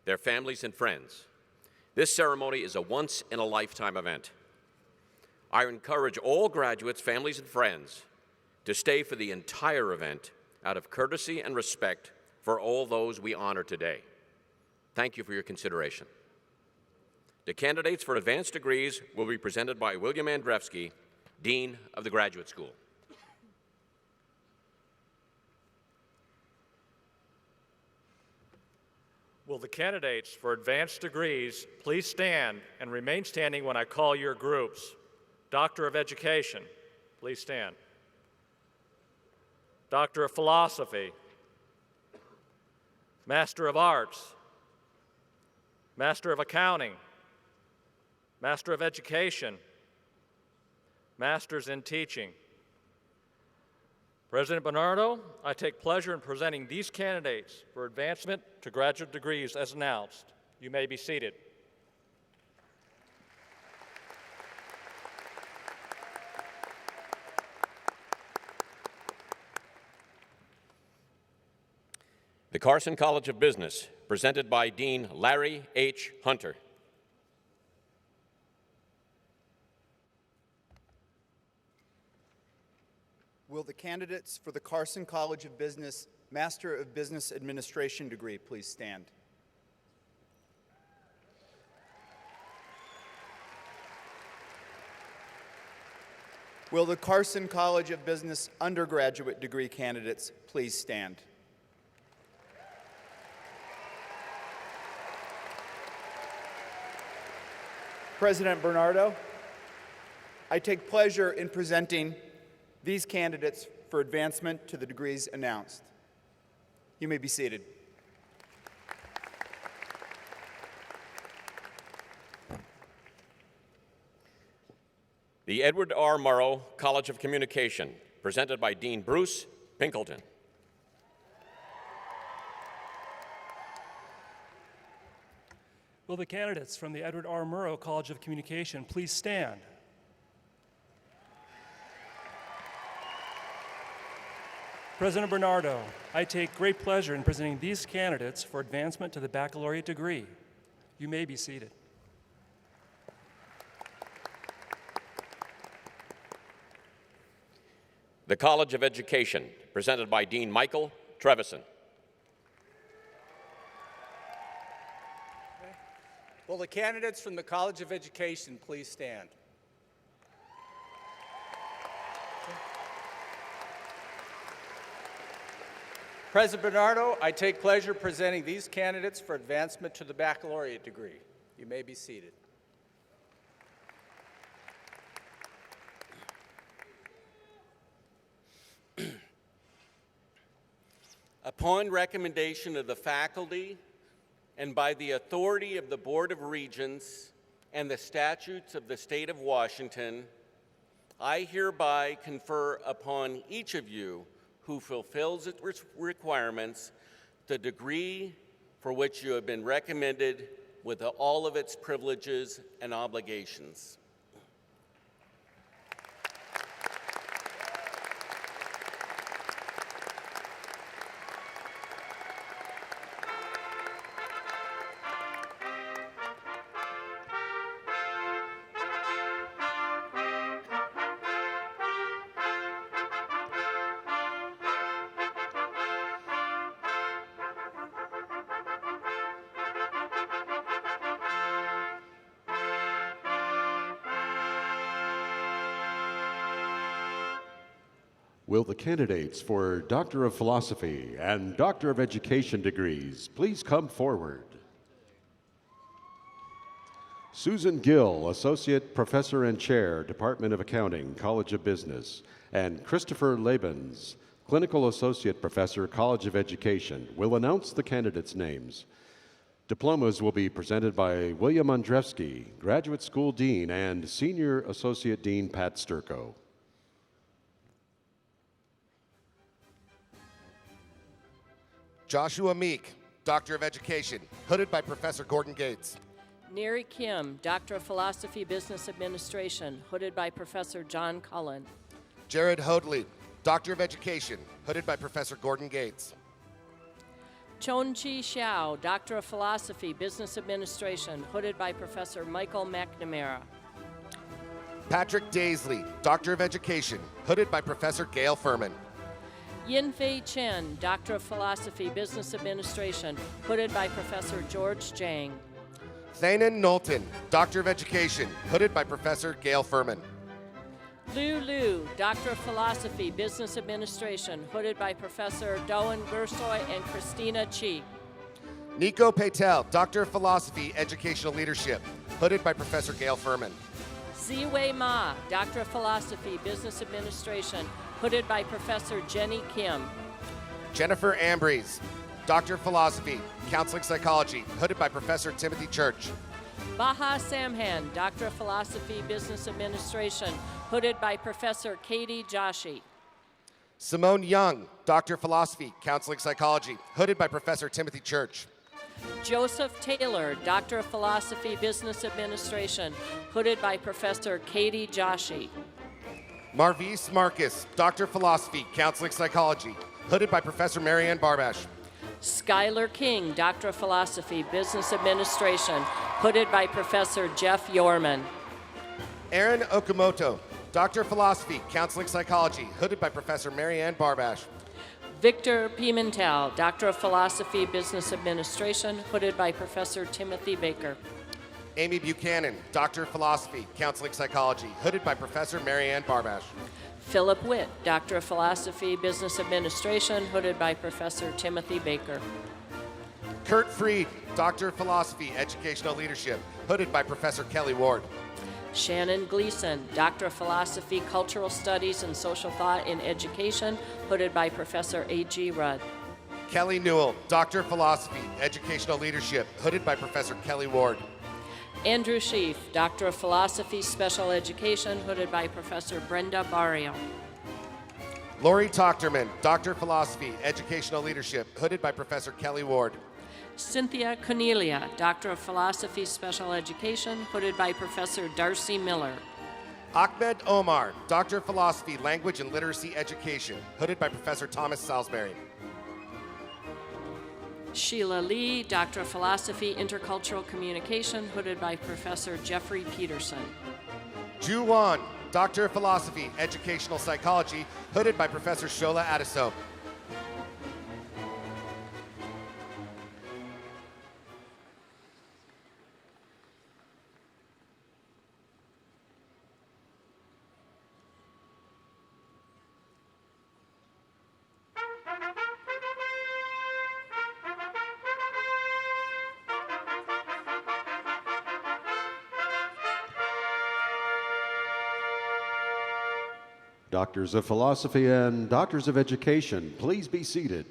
their families and friends, this ceremony is a once-in-a-lifetime event. I encourage all graduates, families, and friends to stay for the entire event out of courtesy and respect for all those we honor today. Thank you for your consideration. The candidates for advanced degrees will be presented by William Andrzejewski, Dean of the Graduate School. Will the candidates for advanced degrees please stand and remain standing when I call your groups? Doctor of Education, please stand. Doctor of Philosophy, Master of Arts, Master of Accounting, Master of Education, Masters in Teaching. President Bernardo, I take pleasure in presenting these candidates for advancement to graduate degrees as announced. You may be seated. The Carson College of Business, presented by Dean Larry H. Hunter. Will the candidates for the Carson College of Business Master of Business Administration degree please stand? Will the Carson College of Business undergraduate degree candidates please stand? President Bernardo, I take pleasure in presenting these candidates for advancement to the degrees announced. You may be seated. The Edward R. Murrow College of Communication, presented by Dean Bruce Pinkleton. Will the candidates from the Edward R. Murrow College of Communication please stand? President Bernardo, I take great pleasure in presenting these candidates for advancement to the baccalaureate degree. You may be seated. The College of Education, presented by Dean Michael Trevison. Will the candidates from the College of Education please stand? President Bernardo, I take pleasure presenting these candidates for advancement to the baccalaureate degree. You may be seated. Upon recommendation of the faculty and by the authority of the Board of Regents and the statutes of the state of Washington, I hereby confer upon each of you who fulfills its requirements the degree for which you have been recommended with all of its privileges and obligations. Will the candidates for Doctor of Philosophy and Doctor of Education degrees please come forward? Susan Gill, Associate Professor and Chair, Department of Accounting, College of Business, and Christopher Labens, Clinical Associate Professor, College of Education, will announce the candidates' names. Diplomas will be presented by William Andrzejewski, Graduate School Dean, and Senior Associate Dean Pat Sturko. Joshua Meek, Doctor of Education, hooded by Professor Gordon Gates. Neri Kim, Doctor of Philosophy, Business Administration, hooded by Professor John Cullen. Jared Hoadley, Doctor of Education, hooded by Professor Gordon Gates. Chonchi Xiao, Doctor of Philosophy, Business Administration, hooded by Professor Michael McNamara. Patrick Daisley, Doctor of Education, hooded by Professor Gail Furman. Yinfei Chen, Doctor of Philosophy, Business Administration, hooded by Professor George Jang. Thanon Knowlton, Doctor of Education, hooded by Professor Gail Furman. Lu Lu, Doctor of Philosophy, Business Administration, hooded by Professor Doan Gursoy and Christina Chi. Nico Patel, Doctor of Philosophy, Educational Leadership, hooded by Professor Gail Furman. Ziwei Ma, Doctor of Philosophy, Business Administration, hooded by Professor Jenny Kim. Jennifer Ambrose, Doctor of Philosophy, Counseling Psychology, hooded by Professor Timothy Church. Baha Samhan, Doctor of Philosophy, Business Administration, hooded by Professor Katie Joshi. Simone Young, Doctor of Philosophy, Counseling Psychology, hooded by Professor Timothy Church. Joseph Taylor, Doctor of Philosophy, Business Administration, hooded by Professor Katie Joshi. Marvis Marcus, Doctor of Philosophy, Counseling Psychology, hooded by Professor Marianne Barbash. Skylar King, Doctor of Philosophy, Business Administration, hooded by Professor Jeff Yorman. Aaron Okamoto, Doctor of Philosophy, Counseling Psychology, hooded by Professor Marianne Barbash. Victor Pimentel, Doctor of Philosophy, Business Administration, hooded by Professor Timothy Baker. Amy Buchanan, Doctor of Philosophy, Counseling Psychology, hooded by Professor Marianne Barbash. Philip Witt, Doctor of Philosophy, Business Administration, hooded by Professor Timothy Baker. Kurt Freed, Doctor of Philosophy, Educational Leadership, hooded by Professor Kelly Ward. Shannon Gleason, Doctor of Philosophy, Cultural Studies and Social Thought in Education, hooded by Professor A.G. Rudd. Kelly Newell, Doctor of Philosophy, Educational Leadership, hooded by Professor Kelly Ward. Andrew Schief, Doctor of Philosophy, Special Education, hooded by Professor Brenda Barrio. Lori Tochterman, Doctor of Philosophy, Educational Leadership, hooded by Professor Kelly Ward. Cynthia Cornelia, Doctor of Philosophy, Special Education, hooded by Professor Darcy Miller. Ahmed Omar, Doctor of Philosophy, Language and Literacy Education, hooded by Professor Thomas Salisbury. Sheila Lee, Doctor of Philosophy, Intercultural Communication, hooded by Professor Jeffrey Peterson. Ju Wan, Doctor of Philosophy, Educational Psychology, hooded by Professor Shola Adeso. Doctors of Philosophy and Doctors of Education, please be seated.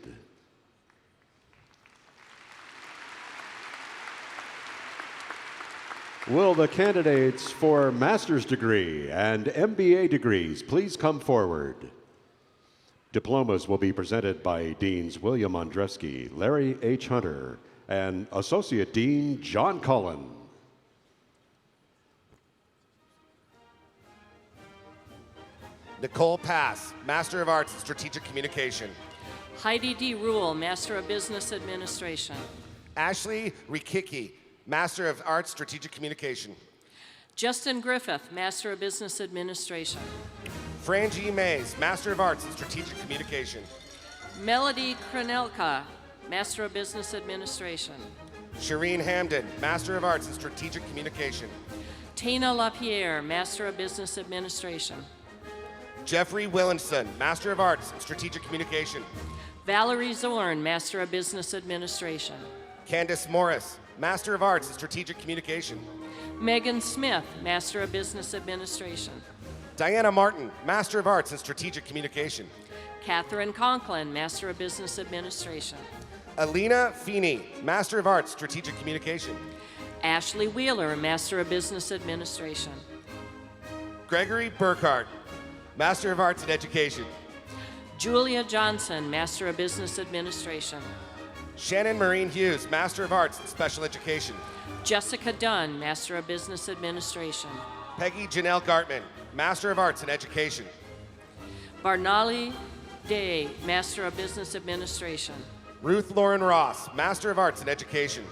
Will the candidates for master's degree and MBA degrees please come forward? Diplomas will be presented by Deans William Ondreski, Larry H. Hunter, and Associate Dean John Cullen. Nicole Pass, Master of Arts in Strategic Communication. Heidi D. Rule, Master of Business Administration. Ashley Rikicki, Master of Arts, Strategic Communication. Justin Griffith, Master of Business Administration. Frangie Mays, Master of Arts in Strategic Communication. Melody Kranelka, Master of Business Administration. Shireen Hamden, Master of Arts in Strategic Communication. Tina LaPierre, Master of Business Administration. Jeffrey Willinson, Master of Arts in Strategic Communication. Valerie Zorn, Master of Business Administration. Candace Morris, Master of Arts in Strategic Communication. Megan Smith, Master of Business Administration. Diana Martin, Master of Arts in Strategic Communication. Catherine Conklin, Master of Business Administration. Alina Feeney, Master of Arts, Strategic Communication. Ashley Wheeler, Master of Business Administration. Gregory Burkhardt, Master of Arts in Education. Julia Johnson, Master of Business Administration. Shannon Marine Hughes, Master of Arts in Special Education. Jessica Dunn, Master of Business Administration. Peggy Janelle Gartman, Master of Arts in Education. Barnali Day, Master of Business Administration. Ruth Lauren Ross, Master of Arts in Education.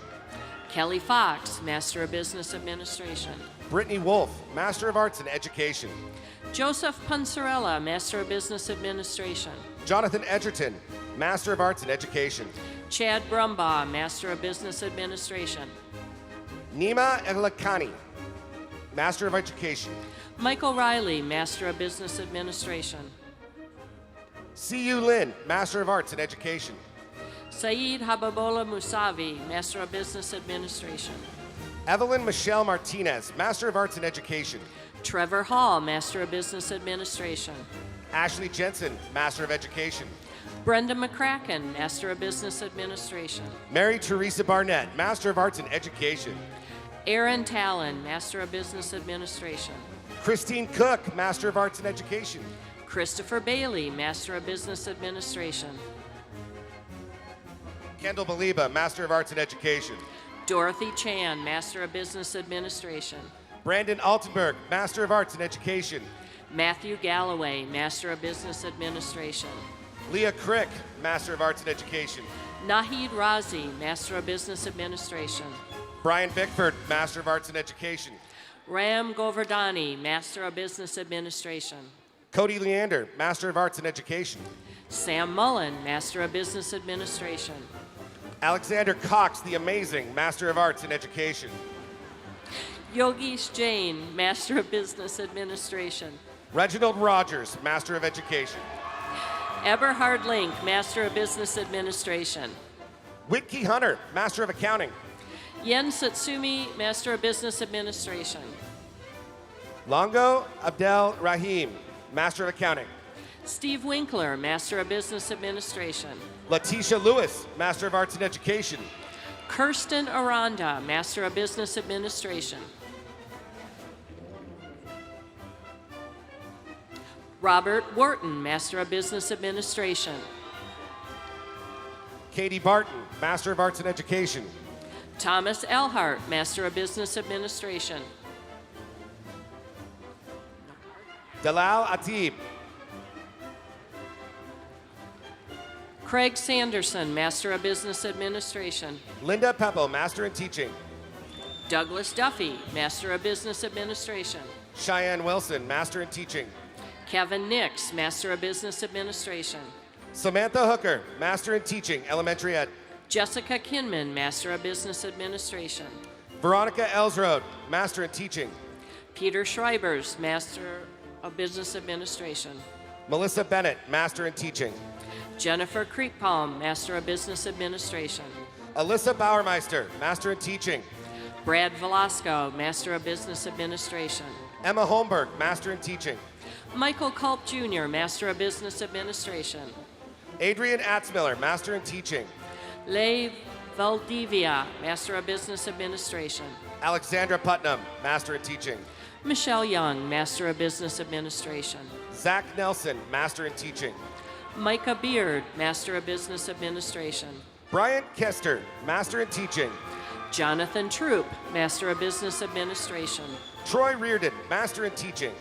Kelly Fox, Master of Business Administration. Brittany Wolf, Master of Arts in Education. Joseph Puncerella, Master of Business Administration. Jonathan Edgerton, Master of Arts in Education. Chad Brumbaugh, Master of Business Administration. Nima Elakani, Master of Education. Michael Riley, Master of Business Administration. C.U. Lin, Master of Arts in Education. Saeed Habibola Musavi, Master of Business Administration. Evelyn Michelle Martinez, Master of Arts in Education. Trevor Hall, Master of Business Administration. Ashley Jensen, Master of Education. Brenda McCracken, Master of Business Administration. Mary Teresa Barnett, Master of Arts in Education. Aaron Talon, Master of Business Administration. Christine Cook, Master of Arts in Education. Christopher Bailey, Master of Business Administration. Kendall Baliba, Master of Arts in Education. Dorothy Chan, Master of Business Administration. Brandon Altenberg, Master of Arts in Education. Matthew Galloway, Master of Business Administration. Leah Crick, Master of Arts in Education. Nahid Razi, Master of Business Administration. Brian Bickford, Master of Arts in Education. Ram Govardhani, Master of Business Administration. Cody Leander, Master of Arts in Education. Sam Mullen, Master of Business Administration. Alexander Cox, the Amazing, Master of Arts in Education. Yogesh Jain, Master of Business Administration. Reginald Rogers, Master of Education. Eberhard Link, Master of Business Administration. Whitkey Hunter, Master of Accounting. Yen Satsumi, Master of Business Administration. Longo Abdel Rahim, Master of Accounting. Steve Winkler, Master of Business Administration. Letitia Lewis, Master of Arts in Education. Kirsten Aranda, Master of Business Administration. Robert Wharton, Master of Business Administration. Katie Barton, Master of Arts in Education. Thomas Elhart, Master of Business Administration. Dalal Atib. Craig Sanderson, Master of Business Administration. Linda Pepple, Master in Teaching. Douglas Duffy, Master of Business Administration. Cheyenne Wilson, Master in Teaching. Kevin Nix, Master of Business Administration. Samantha Hooker, Master in Teaching, Elementary Ed. Jessica Kinman, Master of Business Administration. Veronica Elsrode, Master in Teaching. Peter Schreibers, Master of Business Administration. Melissa Bennett, Master in Teaching. Jennifer Creekpalm, Master of Business Administration. Alyssa Bauermeister, Master in Teaching. Brad Velasco, Master of Business Administration. Emma Holmberg, Master in Teaching. Michael Culp Jr., Master of Business Administration. Adrian Atzmiller, Master in Teaching. Leigh Valdivia, Master of Business Administration. Alexandra Putnam, Master in Teaching. Michelle Young, Master of Business Administration. Zach Nelson, Master in Teaching. Micah Beard, Master of Business Administration. Brian Kester, Master in Teaching. Jonathan Troop, Master of Business Administration. Troy Reardon, Master in Teaching.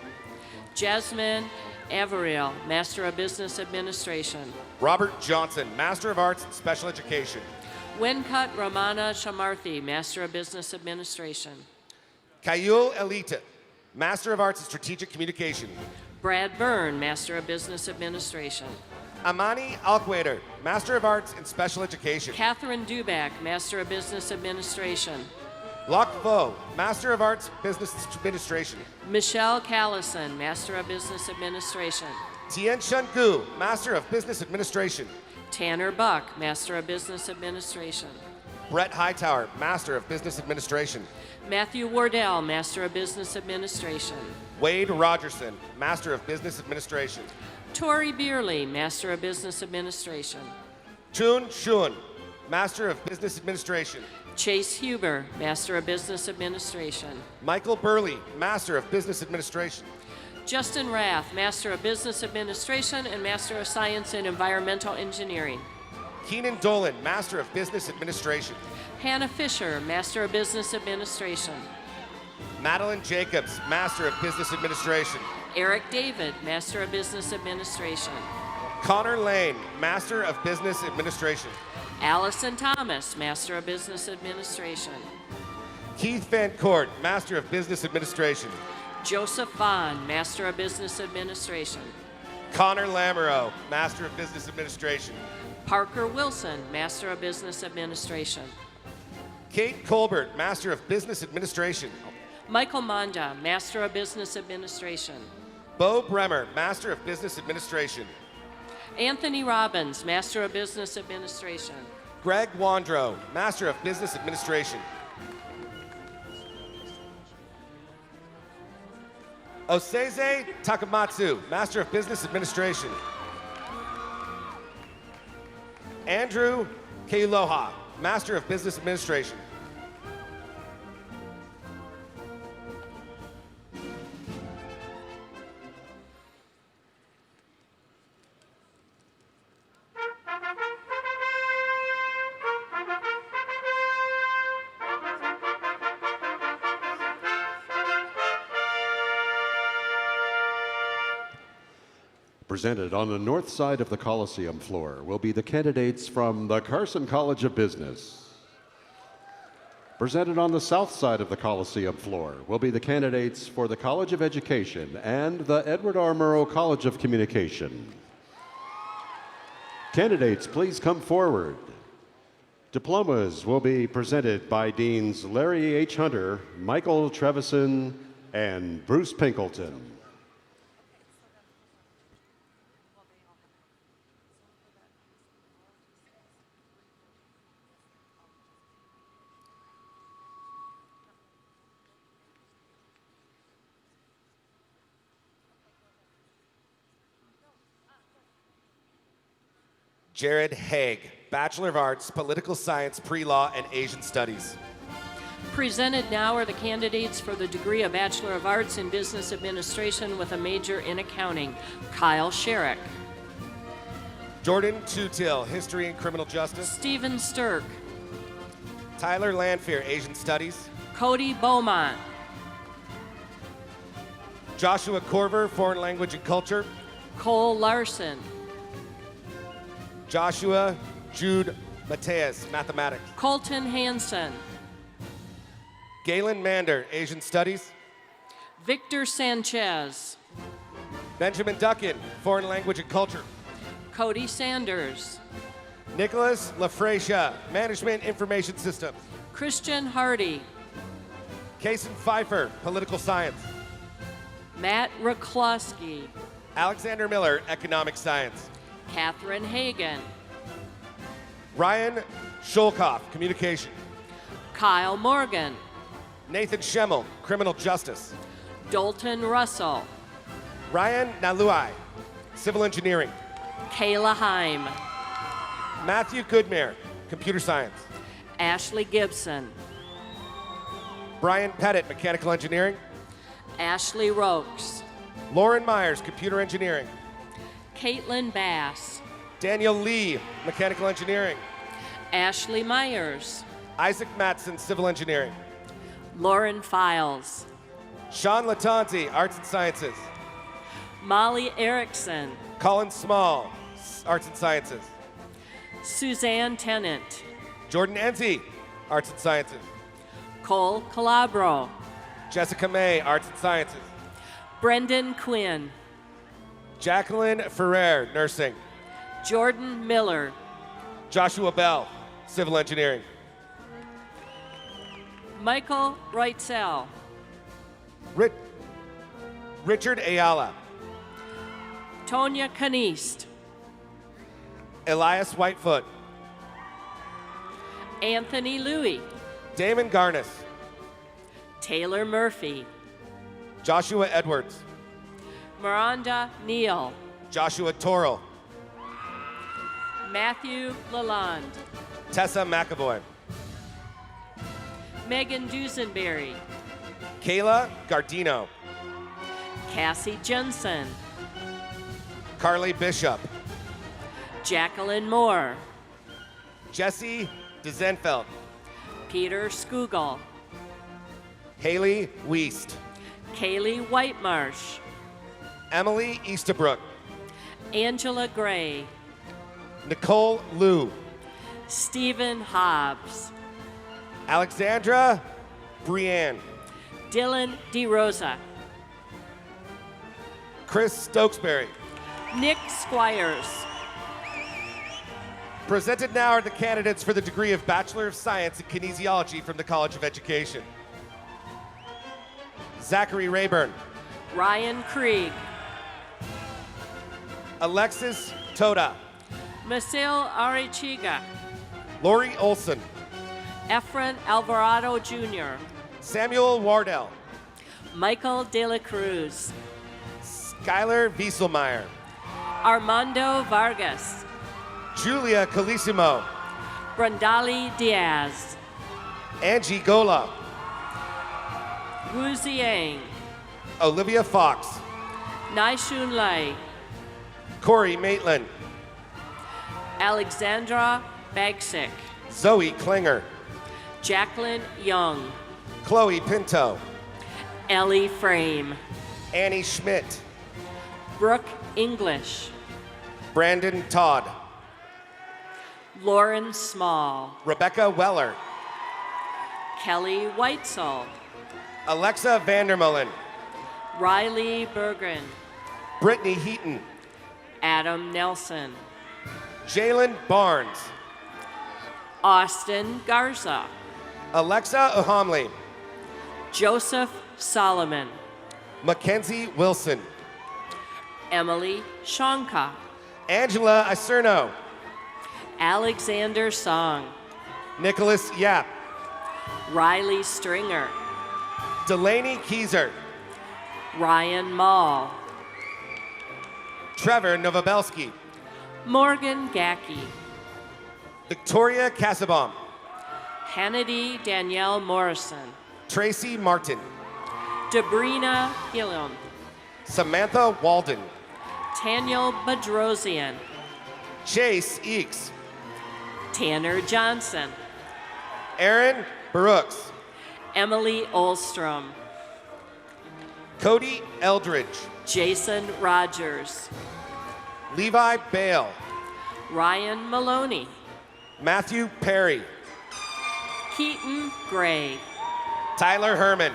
Jasmine Averill, Master of Business Administration. Robert Johnson, Master of Arts in Special Education. Wenkat Ramana Shamarthi, Master of Business Administration. Kayul Elita, Master of Arts in Strategic Communication. Brad Byrne, Master of Business Administration. Amani Alquader, Master of Arts in Special Education. Catherine Duback, Master of Business Administration. Locke Vo, Master of Arts Business Administration. Michelle Callison, Master of Business Administration. Tien Shun Gu, Master of Business Administration. Tanner Buck, Master of Business Administration. Brett Hightower, Master of Business Administration. Matthew Wardell, Master of Business Administration. Wade Rogerson, Master of Business Administration. Tori Beerley, Master of Business Administration. Chun Shun, Master of Business Administration. Chase Huber, Master of Business Administration. Michael Burley, Master of Business Administration. Justin Rath, Master of Business Administration and Master of Science in Environmental Engineering. Keenan Dolan, Master of Business Administration. Hannah Fisher, Master of Business Administration. Madeline Jacobs, Master of Business Administration. Eric David, Master of Business Administration. Connor Lane, Master of Business Administration. Allison Thomas, Master of Business Administration. Keith Van Court, Master of Business Administration. Joseph Vaughn, Master of Business Administration. Connor Lamoureux, Master of Business Administration. Parker Wilson, Master of Business Administration. Kate Colbert, Master of Business Administration. Michael Monda, Master of Business Administration. Bo Bremer, Master of Business Administration. Anthony Robbins, Master of Business Administration. Greg Wandrow, Master of Business Administration. Oseze Takamatsu, Master of Business Administration. Andrew Keiloha, Master of Business Administration. Presented on the north side of the Coliseum floor will be the candidates from the Carson College of Business. Presented on the south side of the Coliseum floor will be the candidates for the College of Education and the Edward R. Murrow College of Communication. Candidates, please come forward. Diplomas will be presented by Deans Larry H. Hunter, Michael Trevison, and Bruce Pinkleton. Jared Haig, Bachelor of Arts, Political Science, Pre-Law, and Asian Studies. Presented now are the candidates for the degree of Bachelor of Arts in Business Administration with a major in accounting. Kyle Sherrick. Jordan Tutil, History and Criminal Justice. Stephen Sturck. Tyler Lanfear, Asian Studies. Cody Beaumont. Joshua Corver, Foreign Language and Culture. Cole Larson. Joshua Jude Mateus, Mathematics. Colton Hansen. Galen Mander, Asian Studies. Victor Sanchez. Benjamin Duckin, Foreign Language and Culture. Cody Sanders. Nicholas LaFresia, Management Information Systems. Christian Hardy. Kason Pfeiffer, Political Science. Matt Raklowski. Alexander Miller, Economic Science. Catherine Hagan. Ryan Sholkoff, Communication. Kyle Morgan. Nathan Schemmel, Criminal Justice. Dalton Russell. Ryan Nalui, Civil Engineering. Kayla Heim. Matthew Goodmere, Computer Science. Ashley Gibson. Brian Pettit, Mechanical Engineering. Ashley Rokes. Lauren Myers, Computer Engineering. Caitlin Bass. Daniel Lee, Mechanical Engineering. Ashley Myers. Isaac Matson, Civil Engineering. Lauren Files. Sean Latanzi, Arts and Sciences. Molly Erickson. Colin Small, Arts and Sciences. Suzanne Tennant. Jordan Enzi, Arts and Sciences. Cole Calabro. Jessica May, Arts and Sciences. Brendan Quinn. Jacqueline Ferrer, Nursing. Jordan Miller. Joshua Bell, Civil Engineering. Michael Reitzel. Richard Ayala. Tonya Kanist. Elias Whitefoot. Anthony Louie. Damon Garnis. Taylor Murphy. Joshua Edwards. Miranda Neal. Joshua Torrell. Matthew Lalonde. Tessa McAvoy. Megan Dusenberry. Kayla Gardino. Cassie Jensen. Carly Bishop. Jacqueline Moore. Jesse DeZenfeld. Peter Skugel. Haley Wiest. Kaylee Whitemarsh. Emily Easterbrook. Angela Gray, Nicole Liu, Stephen Hobbs, Alexandra Brienne, Dylan DeRosa, Chris Stokesbury. Nick Squires. Presented now are the candidates for the degree of Bachelor of Science in Kinesiology from the College of Education. Zachary Rayburn, Ryan Krieg, Alexis Toda, Masil Arichiga, Lori Olson, Efren Alvarado Jr., Samuel Wardell, Michael De La Cruz, Skylar Wieselmeyer, Armando Vargas, Julia Calissimo, Brandali Diaz, Angie Gola, Wu Ziang, Olivia Fox, Naishun Lai, Corey Maitland, Alexandra Bagsik, Zoe Klinger, Jacqueline Young, Chloe Pinto, Ellie Frame, Annie Schmidt, Brooke English, Brandon Todd, Lauren Small, Rebecca Weller, Kelly Weitzel, Alexa Vandermullen, Riley Bergren, Brittany Heaton, Adam Nelson, Jalen Barnes, Austin Garza, Alexa Ohamley, Joseph Solomon, Mackenzie Wilson, Emily Shonka, Angela Iserno, Alexander Song, Nicholas Yap, Riley Stringer, Delaney Keyser, Ryan Mall, Trevor Novobelski, Morgan Gacky, Victoria Casabom, Hannity Danielle Morrison, Tracy Martin, Debrina Gillum, Samantha Walden, Taniel Bedrosian, Chase Eakes, Tanner Johnson, Aaron Brooks, Emily Olstrom, Cody Eldridge, Jason Rogers, Levi Bale, Ryan Maloney, Matthew Perry, Keaton Gray, Tyler Herman,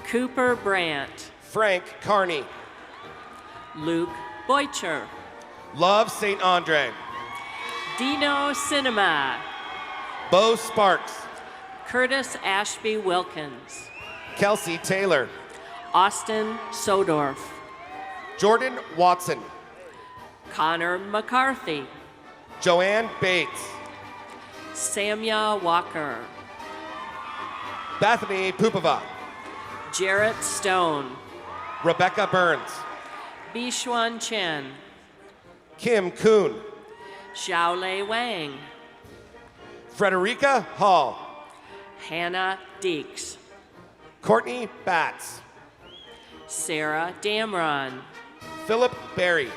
Cooper Brandt, Frank Carney, Luke Boycher, Love St. Andre, Dino Cinema, Bo Sparks, Curtis Ashby Wilkins, Kelsey Taylor, Austin Sodorf, Jordan Watson, Connor McCarthy, Joanne Bates, Samya Walker, Bethany Pupava, Jarrett Stone, Rebecca Burns, Bishwan Chen, Kim Kuhn, Xiaolei Wang, Frederica Hall, Hannah Deeks, Courtney Batts, Sarah Damron. Philip Berry.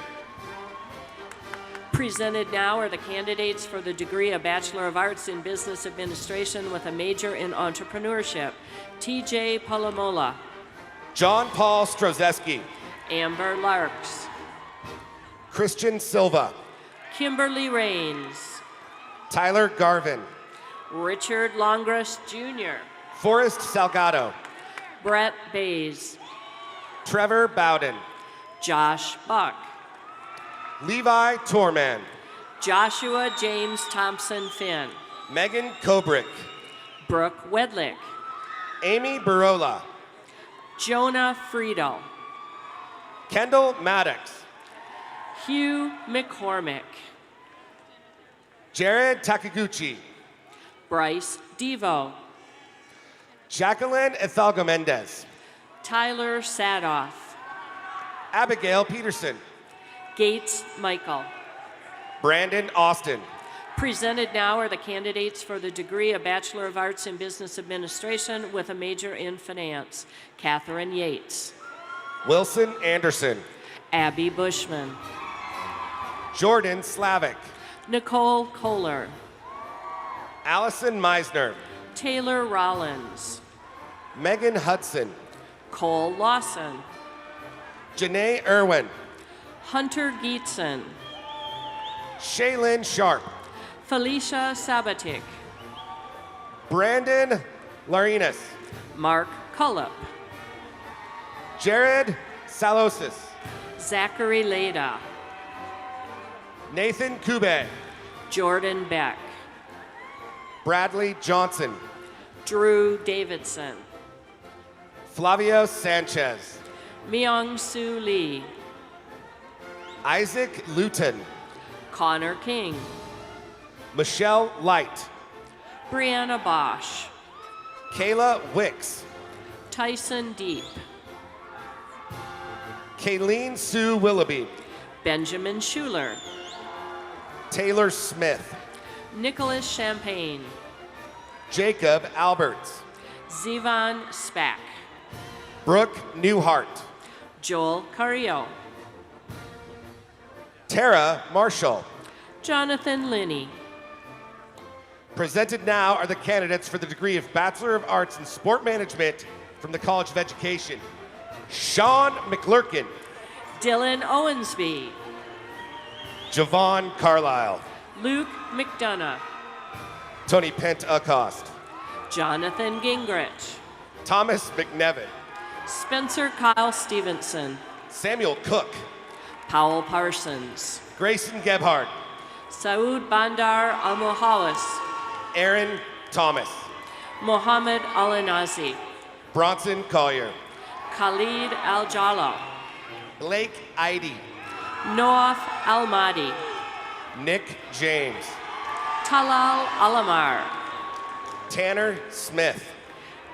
Presented now are the candidates for the degree of Bachelor of Arts in Business Administration with a major in entrepreneurship. TJ Palamola, John Paul Strozeski, Amber Larks, Christian Silva, Kimberly Rains, Tyler Garvin, Richard Longras Jr., Forrest Salgado, Brett Bays, Trevor Bowden, Josh Buck, Levi Torman, Joshua James Thompson Finn, Megan Kobrick, Brooke Wedlick, Amy Barola, Jonah Friedel, Kendall Maddox, Hugh McCormick, Jared Takaguchi, Bryce Devo, Jacqueline Ethalgo Mendez, Tyler Sadoff, Abigail Peterson, Gates Michael. Brandon Austin. Presented now are the candidates for the degree of Bachelor of Arts in Business Administration with a major in finance. Catherine Yates, Wilson Anderson, Abby Bushman, Jordan Slavic, Nicole Kohler, Allison Meisner, Taylor Rollins, Megan Hudson, Cole Lawson, Janae Irwin, Hunter Geetson. Shaylin Sharp. Felicia Sabatic. Brandon Larinas. Mark Cullup. Jared Salosis. Zachary Leda. Nathan Kube. Jordan Beck. Bradley Johnson. Drew Davidson. Flavio Sanchez. Myung Soo Lee. Isaac Luton. Connor King. Michelle Light. Brianna Bosch. Kayla Wicks. Tyson Deep. Kayleen Sue Willoughby. Benjamin Schuler. Taylor Smith. Nicholas Champagne. Jacob Alberts. Zivan Spack. Brooke Newhart. Joel Carrillo. Tara Marshall. Jonathan Linney. Presented now are the candidates for the degree of Bachelor of Arts in Sport Management from the College of Education. Sean McLurkin. Dylan Owensby. Javon Carlisle. Luke McDonough. Tony Pent-Acost. Jonathan Gingrich. Thomas McNevin. Spencer Kyle Stevenson. Samuel Cook. Powell Parsons. Grayson Gebhardt. Saud Bandar Al-Muhawas. Aaron Thomas. Mohammed Al-Anazi. Bronson Collier. Khalid Al-Jalal. Blake Idy. Noaf Al-Mahdi. Nick James. Talal Alamar. Tanner Smith.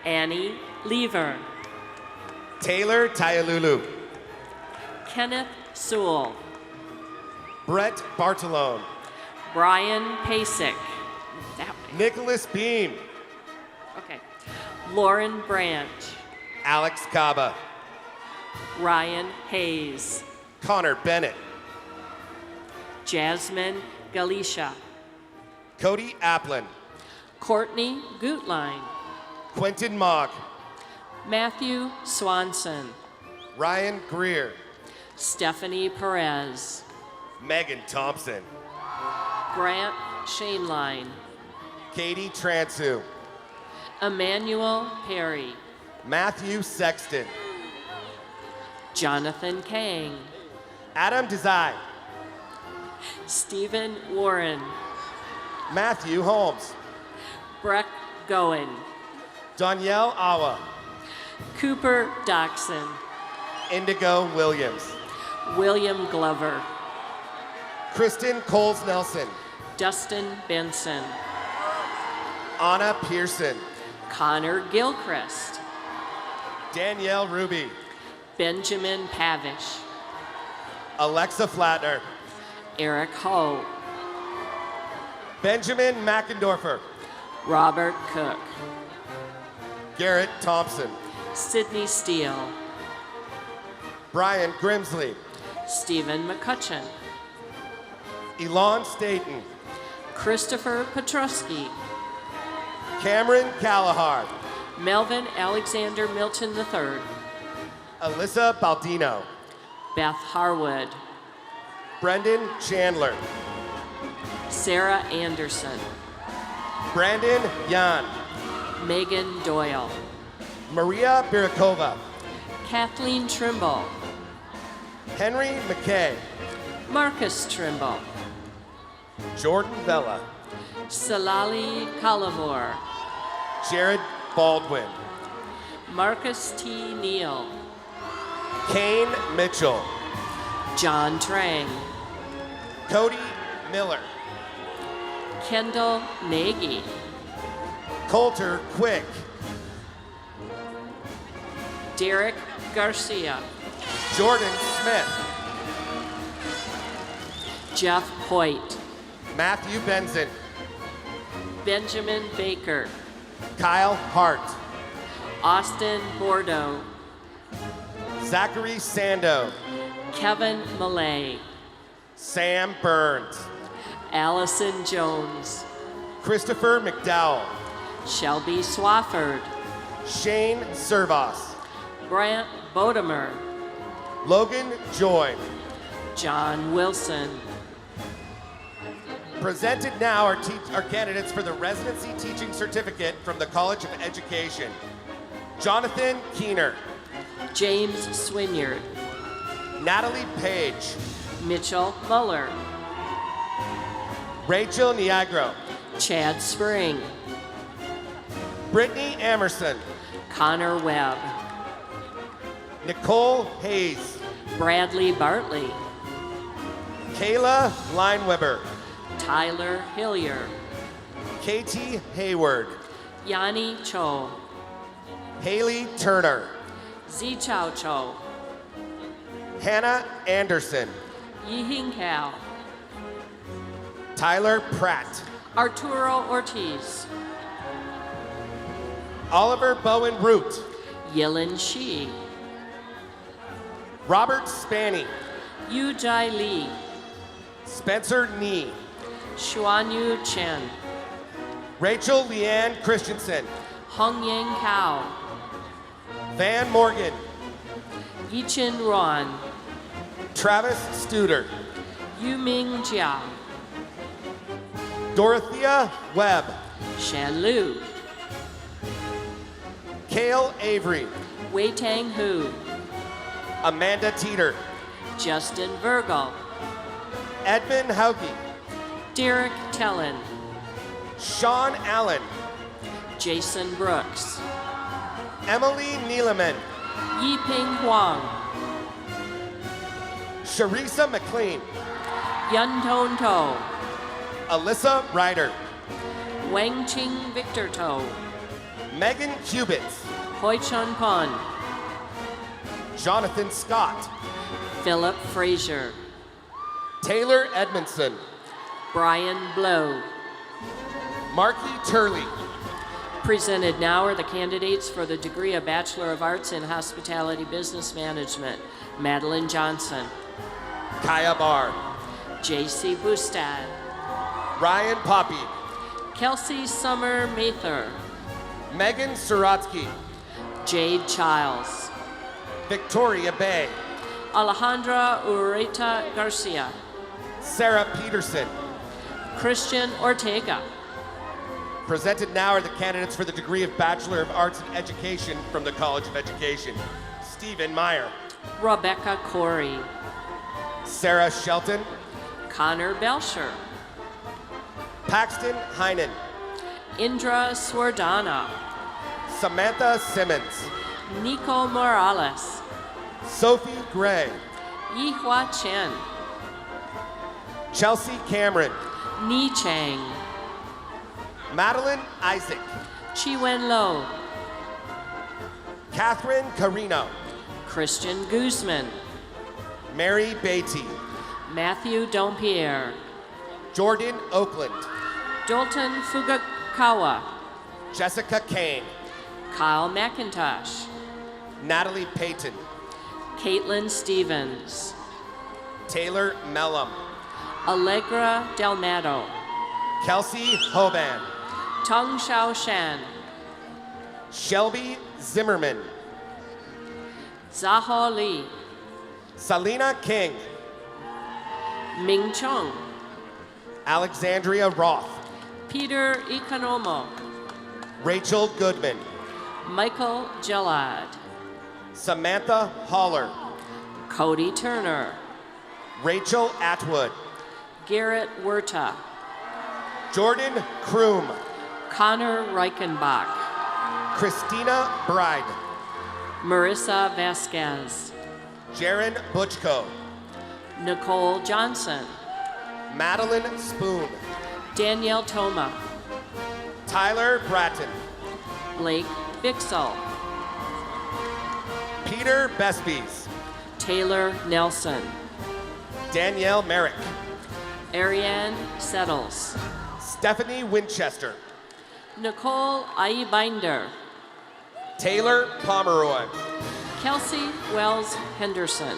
Annie Lever. Taylor Tayalulu. Kenneth Sewell. Brett Bartolone. Brian Pasek. That way. Nicholas Beam. Okay. Lauren Branch. Alex Caba. Ryan Hayes. Connor Bennett. Jasmine Galicia. Cody Applin. Courtney Gutline. Quentin Mogg. Matthew Swanson. Ryan Greer. Stephanie Perez. Megan Thompson. Grant Shaneline. Katie Transu. Emmanuel Perry. Matthew Sexton. Jonathan Kang. Adam Desai. Stephen Warren. Matthew Holmes. Breck Goen. Danielle Awa. Cooper Doxson. Indigo Williams. William Glover. Kristen Coles Nelson. Dustin Benson. Anna Pearson. Connor Gilchrist. Danielle Ruby. Benjamin Pavish. Alexa Flatner. Eric Ho. Benjamin Mackendorfer. Robert Cook. Garrett Thompson. Sydney Steele. Brian Grimsley. Stephen McCutcheon. Elon Staten. Christopher Petrusky. Cameron Callahar. Melvin Alexander Milton III. Alyssa Baldino. Beth Harwood. Brendan Chandler. Sarah Anderson. Brandon Yan. Megan Doyle. Maria Birakova. Kathleen Trimble. Henry McKay. Marcus Trimble. Jordan Vella. Salali Kalavor. Jared Baldwin. Marcus T. Neal. Kane Mitchell. John Trang. Cody Miller. Kendall Nagy. Coulter Quick. Derek Garcia. Jordan Smith. Jeff Hoyt. Matthew Benson. Benjamin Baker. Kyle Hart. Austin Bordeaux. Zachary Sando. Kevin Millay. Sam Burns. Allison Jones. Christopher McDowell. Shelby Swafford. Shane Servas. Brant Bodemer. Logan Joy. John Wilson. Presented now are candidates for the Residency Teaching Certificate from the College of Education. Jonathan Keener. James Swinyard. Natalie Page. Mitchell Muller. Rachel Niagro. Chad Spring. Brittany Emerson. Connor Webb. Nicole Hayes. Bradley Bartley. Kayla Lineweber. Tyler Hillier. Katie Hayward. Yanni Cho. Haley Turner. Zi Chao Cho. Hannah Anderson. Yihing Kao. Tyler Pratt. Arturo Ortiz. Oliver Bowen Root. Yilin Shi. Robert Spanny. Yu Jai Lee. Spencer Nee. Xuanyu Chen. Rachel Leanne Christensen. Hong Yang Kao. Van Morgan. Yichin Ron. Travis Studer. Yuming Jia. Dorothea Webb. Shan Lu. Kale Avery. Wei Tang Hu. Amanda Teeter. Justin Virgo. Edmund Hauge. Derek Tellen. Sean Allen. Jason Brooks. Emily Neeleman. Yiping Huang. Sharissa McLean. Yun Ton To. Alyssa Ryder. Wang Ching Victor To. Megan Cubits. Hoi Chun Pon. Jonathan Scott. Philip Frazier. Taylor Edmondson. Brian Blow. Marky Turley. Presented now are the candidates for the degree of Bachelor of Arts in Hospitality Business Management. Madeline Johnson. Kaya Barr. J.C. Bustad. Ryan Poppy. Kelsey Summer Mather. Megan Suratsky. Jade Childs. Victoria Bay. Alejandra Ureta Garcia. Sarah Peterson. Christian Ortega. Presented now are the candidates for the degree of Bachelor of Arts in Education from the College of Education. Stephen Meyer. Rebecca Corey. Sarah Shelton. Connor Belcher. Paxton Heinen. Indra Swardana. Samantha Simmons. Nico Morales. Sophie Gray. Yihua Chen. Chelsea Cameron. Ni Chang. Madeline Isaac. Chi Wen Lo. Catherine Carino. Christian Guzman. Mary Beatty. Matthew Dompierre. Jordan Oakland. Dalton Fugakawa. Jessica Kane. Kyle McIntosh. Natalie Payton. Caitlin Stevens. Taylor Mellum. Allegra Delmato. Kelsey Hoban. Tong Xiao Shan. Shelby Zimmerman. Zaho Li. Salina King. Ming Chung. Alexandria Roth. Peter Economo. Rachel Goodman. Michael Gillard. Samantha Holler. Cody Turner. Rachel Atwood. Garrett Werta. Jordan Kroom. Connor Reichenbach. Christina Bride. Marissa Vasquez. Jaron Butchko. Nicole Johnson. Madeline Spoon. Danielle Toma. Tyler Bratton. Blake Bixel. Peter Bespies. Taylor Nelson. Danielle Merrick. Ariane Settles. Stephanie Winchester. Nicole Aibinder. Taylor Pomeroy. Kelsey Wells Henderson.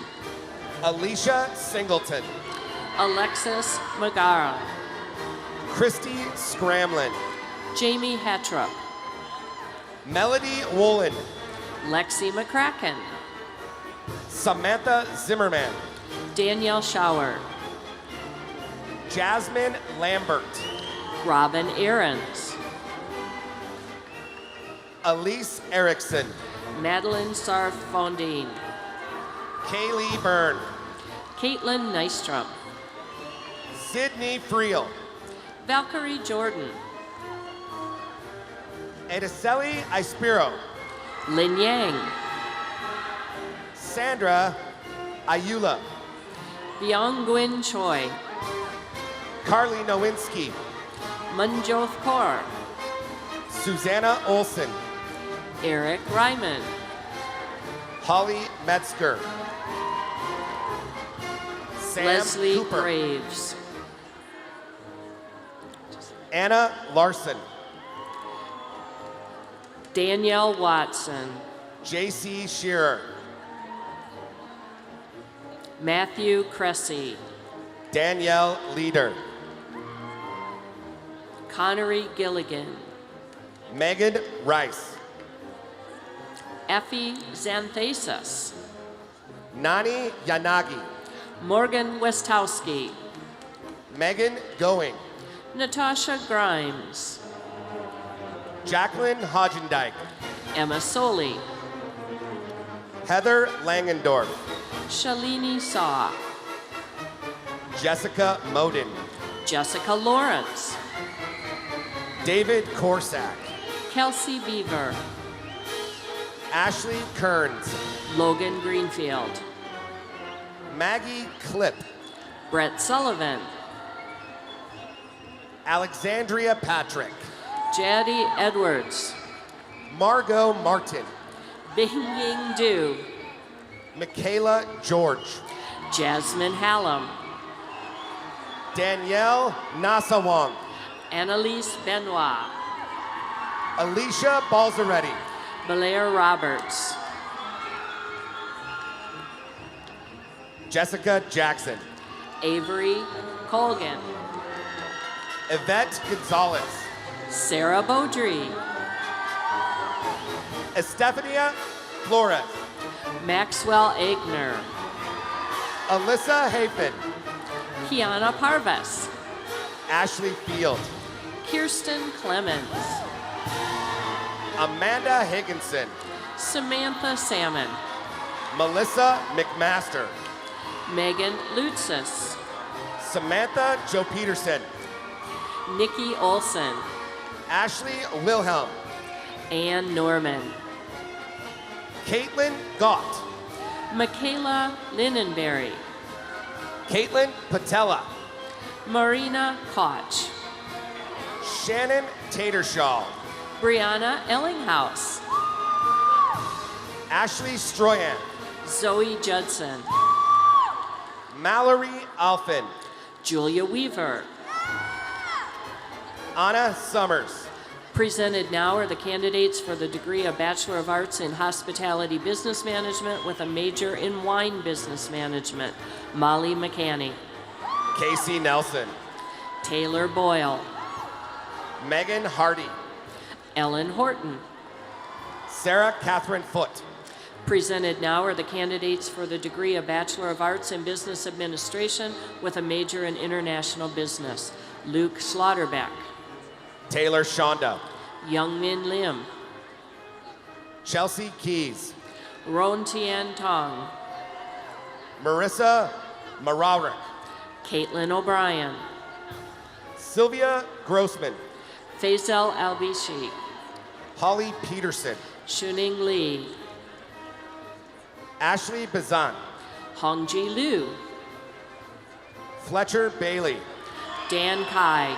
Alicia Singleton. Alexis Magara. Christy Scramlin. Jamie Hatrup. Melody Woolen. Lexi McCracken. Samantha Zimmerman. Danielle Schauer, Jasmine Lambert, Robin Ahrens, Elise Erickson, Madeline Sarfondine, Kaylee Byrne, Caitlin Nystrom, Sydney Friel, Valkyrie Jordan, Ediceli Ispiro, Lin Yang, Sandra Ayula, Byung-Gwyn Choi, Carly Nowinski, Manjoth Kaur, Susanna Olson, Eric Ryman, Holly Metzger, Sam Leslie Cooper, Graves, Anna Larson, Danielle Watson, J.C. Shearer, Matthew Cressy, Danielle Leader, Connery Gilligan, Megan Rice, Effie Xanthasas, Nani Yanagi, Morgan Westowski, Megan Going, Natasha Grimes, Jacqueline Hodgendike, Emma Soley, Heather Langendorf, Shalini Saw, Jessica Moden, Jessica Lawrence, David Korsak, Kelsey Beaver, Ashley Kearns, Logan Greenfield, Maggie Clipp, Brett Sullivan, Alexandria Patrick, Jaddy Edwards, Margot Martin, Bing-Ying Du, Michaela George, Jasmine Hallam, Danielle Nasawang, Annalise Benoit, Alicia Balzaretti, Blair Roberts, Jessica Jackson, Avery Colgan, Yvette Gonzalez, Sarah Beaudry, Estefania Flores, Maxwell Egner, Alyssa Hafen, Kiana Parvas, Ashley Field, Kirsten Clemens, Amanda Higginson, Samantha Salmon, Melissa McMaster, Megan Lutzis, Samantha Joe Peterson, Nikki Olson, Ashley Wilhelm, Ann Norman, Caitlin Gott, Michaela Linenberry, Caitlin Patella, Marina Koch, Shannon Tatershaw, Brianna Ellinghaus, Ashley Stroyan, Zoe Judson, Mallory Alphin, Julia Weaver. Anna Summers. Presented now are the candidates for the degree of Bachelor of Arts in Hospitality Business Management with a major in Wine Business Management. Molly McCanny, Casey Nelson, Taylor Boyle, Megan Hardy, Ellen Horton. Sarah Catherine Foote. Presented now are the candidates for the degree of Bachelor of Arts in Business Administration with a major in International Business. Luke Slaughterbeck, Taylor Shonda, Youngmin Lim, Chelsea Keys, Ron Tien Tong, Marissa Marawrick, Caitlin O'Brien, Sylvia Grossman, Faisal Albishi, Holly Peterson, Shuning Lee, Ashley Bazan, Hongji Liu, Fletcher Bailey, Dan Kai,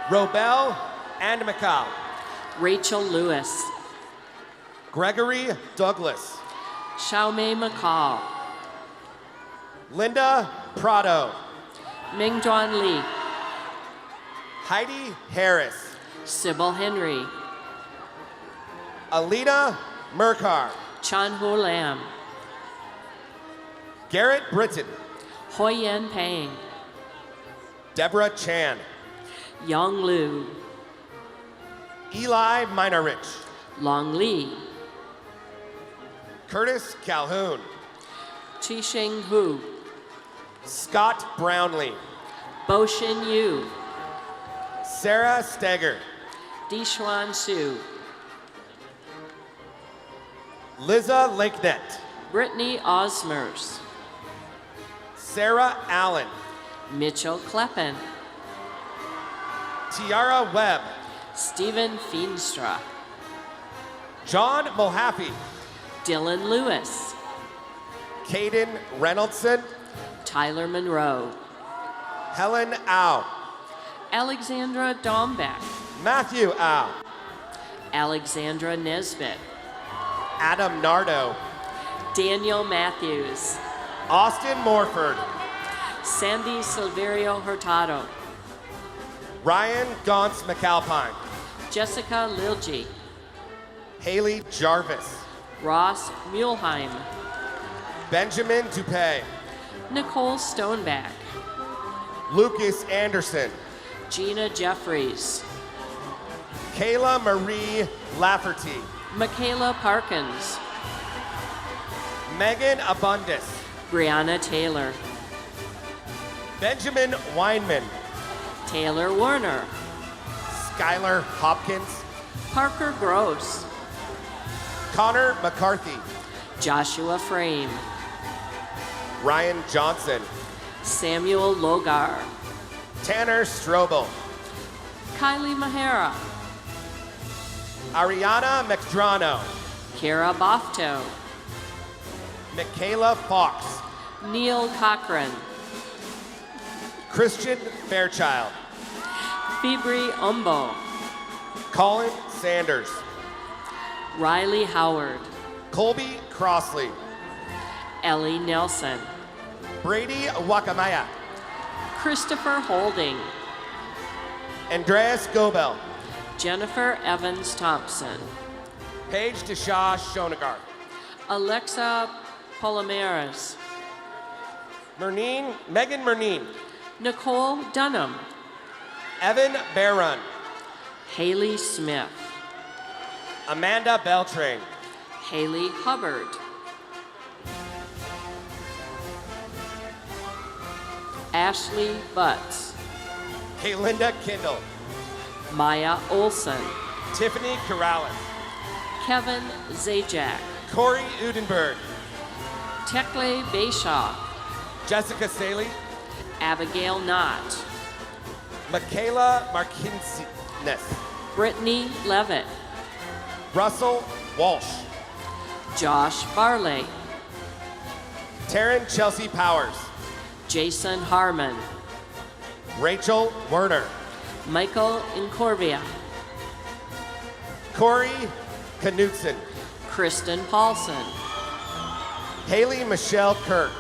Robel and McCall, Rachel Lewis, Gregory Douglas, Xiaomei McCall, Linda Prado, Mingjuan Li, Heidi Harris, Sybil Henry, Alita Merkar, Chanhu Lam, Garrett Britton, Hoyen Pang, Deborah Chan, Yang Lu, Eli Minorich, Long Li, Curtis Calhoun, Chisheng Hu, Scott Brownlee, Boshin Yu, Sarah Steger, Dixuan Su, Liza Lakenet, Brittany Osmers, Sarah Allen, Mitchell Kleppen, Tiara Webb, Stephen Feenstra, John Mulhaffey, Dylan Lewis, Caden Reynoldson, Tyler Monroe, Helen Au, Alexandra Dombeck, Matthew Au, Alexandra Nesbitt, Adam Nardo, Daniel Matthews, Austin Morford, Sandy Silverio Hurtado, Ryan Gauntz McAlpine, Jessica Lilji, Haley Jarvis, Ross Muehlheim, Benjamin Dupay, Nicole Stoneback, Lucas Anderson, Gina Jeffries, Kayla Marie Lafferty, Michaela Parkins, Megan Abundis, Brianna Taylor, Benjamin Weinman, Taylor Warner, Skylar Hopkins, Parker Gross, Connor McCarthy, Joshua Frame, Ryan Johnson, Samuel Logar, Tanner Strobel, Kylie Mahara, Ariana McDrano, Kara Bofto, Michaela Fox, Neil Cochran, Christian Fairchild, Fibri Umbo, Colin Sanders, Riley Howard, Colby Crossley, Ellie Nelson, Brady Wakamaya, Christopher Holding, Andreas Gobel, Jennifer Evans Thompson, Paige Deshaw Shonagar, Alexa Palomares, Megan Murneen, Nicole Dunham, Evan Barron, Haley Smith, Amanda Beltrain, Haley Hubbard, Ashley Butts, Kaylinda Kindle, Maya Olson, Tiffany Corrales, Kevin Zajac, Corey Udenberg, Tekle Bayshaw, Jessica Saley, Abigail Knott, Michaela Markinsness, Brittany Levitt, Russell Walsh, Josh Barley, Taryn Chelsea Powers, Jason Harmon, Rachel Werner, Michael Incorvia, Corey Knutson, Kristen Paulson, Haley Michelle Kirk,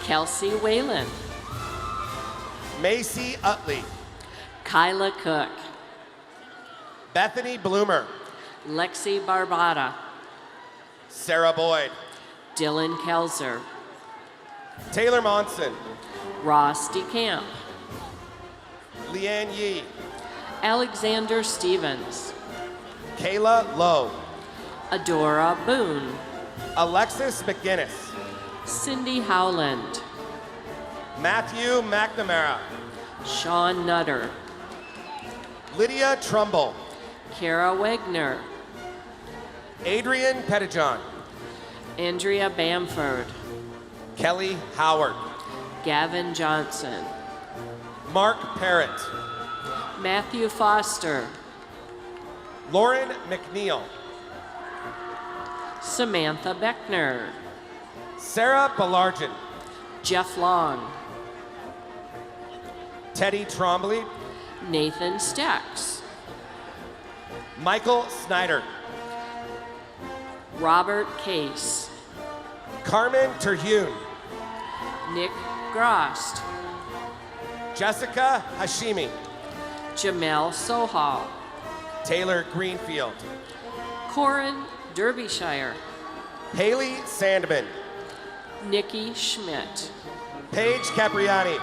Kelsey Whalen, Macy Utley, Kyla Cook, Bethany Bloomer, Lexi Barbata, Sarah Boyd, Dylan Kelzer, Taylor Monson, Ross DeCamp, Leanne Yee, Alexander Stevens, Kayla Lowe, Adora Boone, Alexis McGinnis, Cindy Howland, Matthew McNamara, Sean Nutter, Lydia Trumbull, Kara Wegner, Adrian Pettijohn, Andrea Bamford, Kelly Howard, Gavin Johnson, Mark Parrott, Matthew Foster, Lauren McNeil, Samantha Beckner, Sarah Ballargen, Jeff Long, Teddy Trombley, Nathan Stex, Michael Snyder, Robert Case, Carmen Terhune, Nick Grost, Jessica Hashimi, Jamel Sohal, Taylor Greenfield, Corin Derbyshire, Haley Sandman, Nikki Schmidt, Paige Capriani,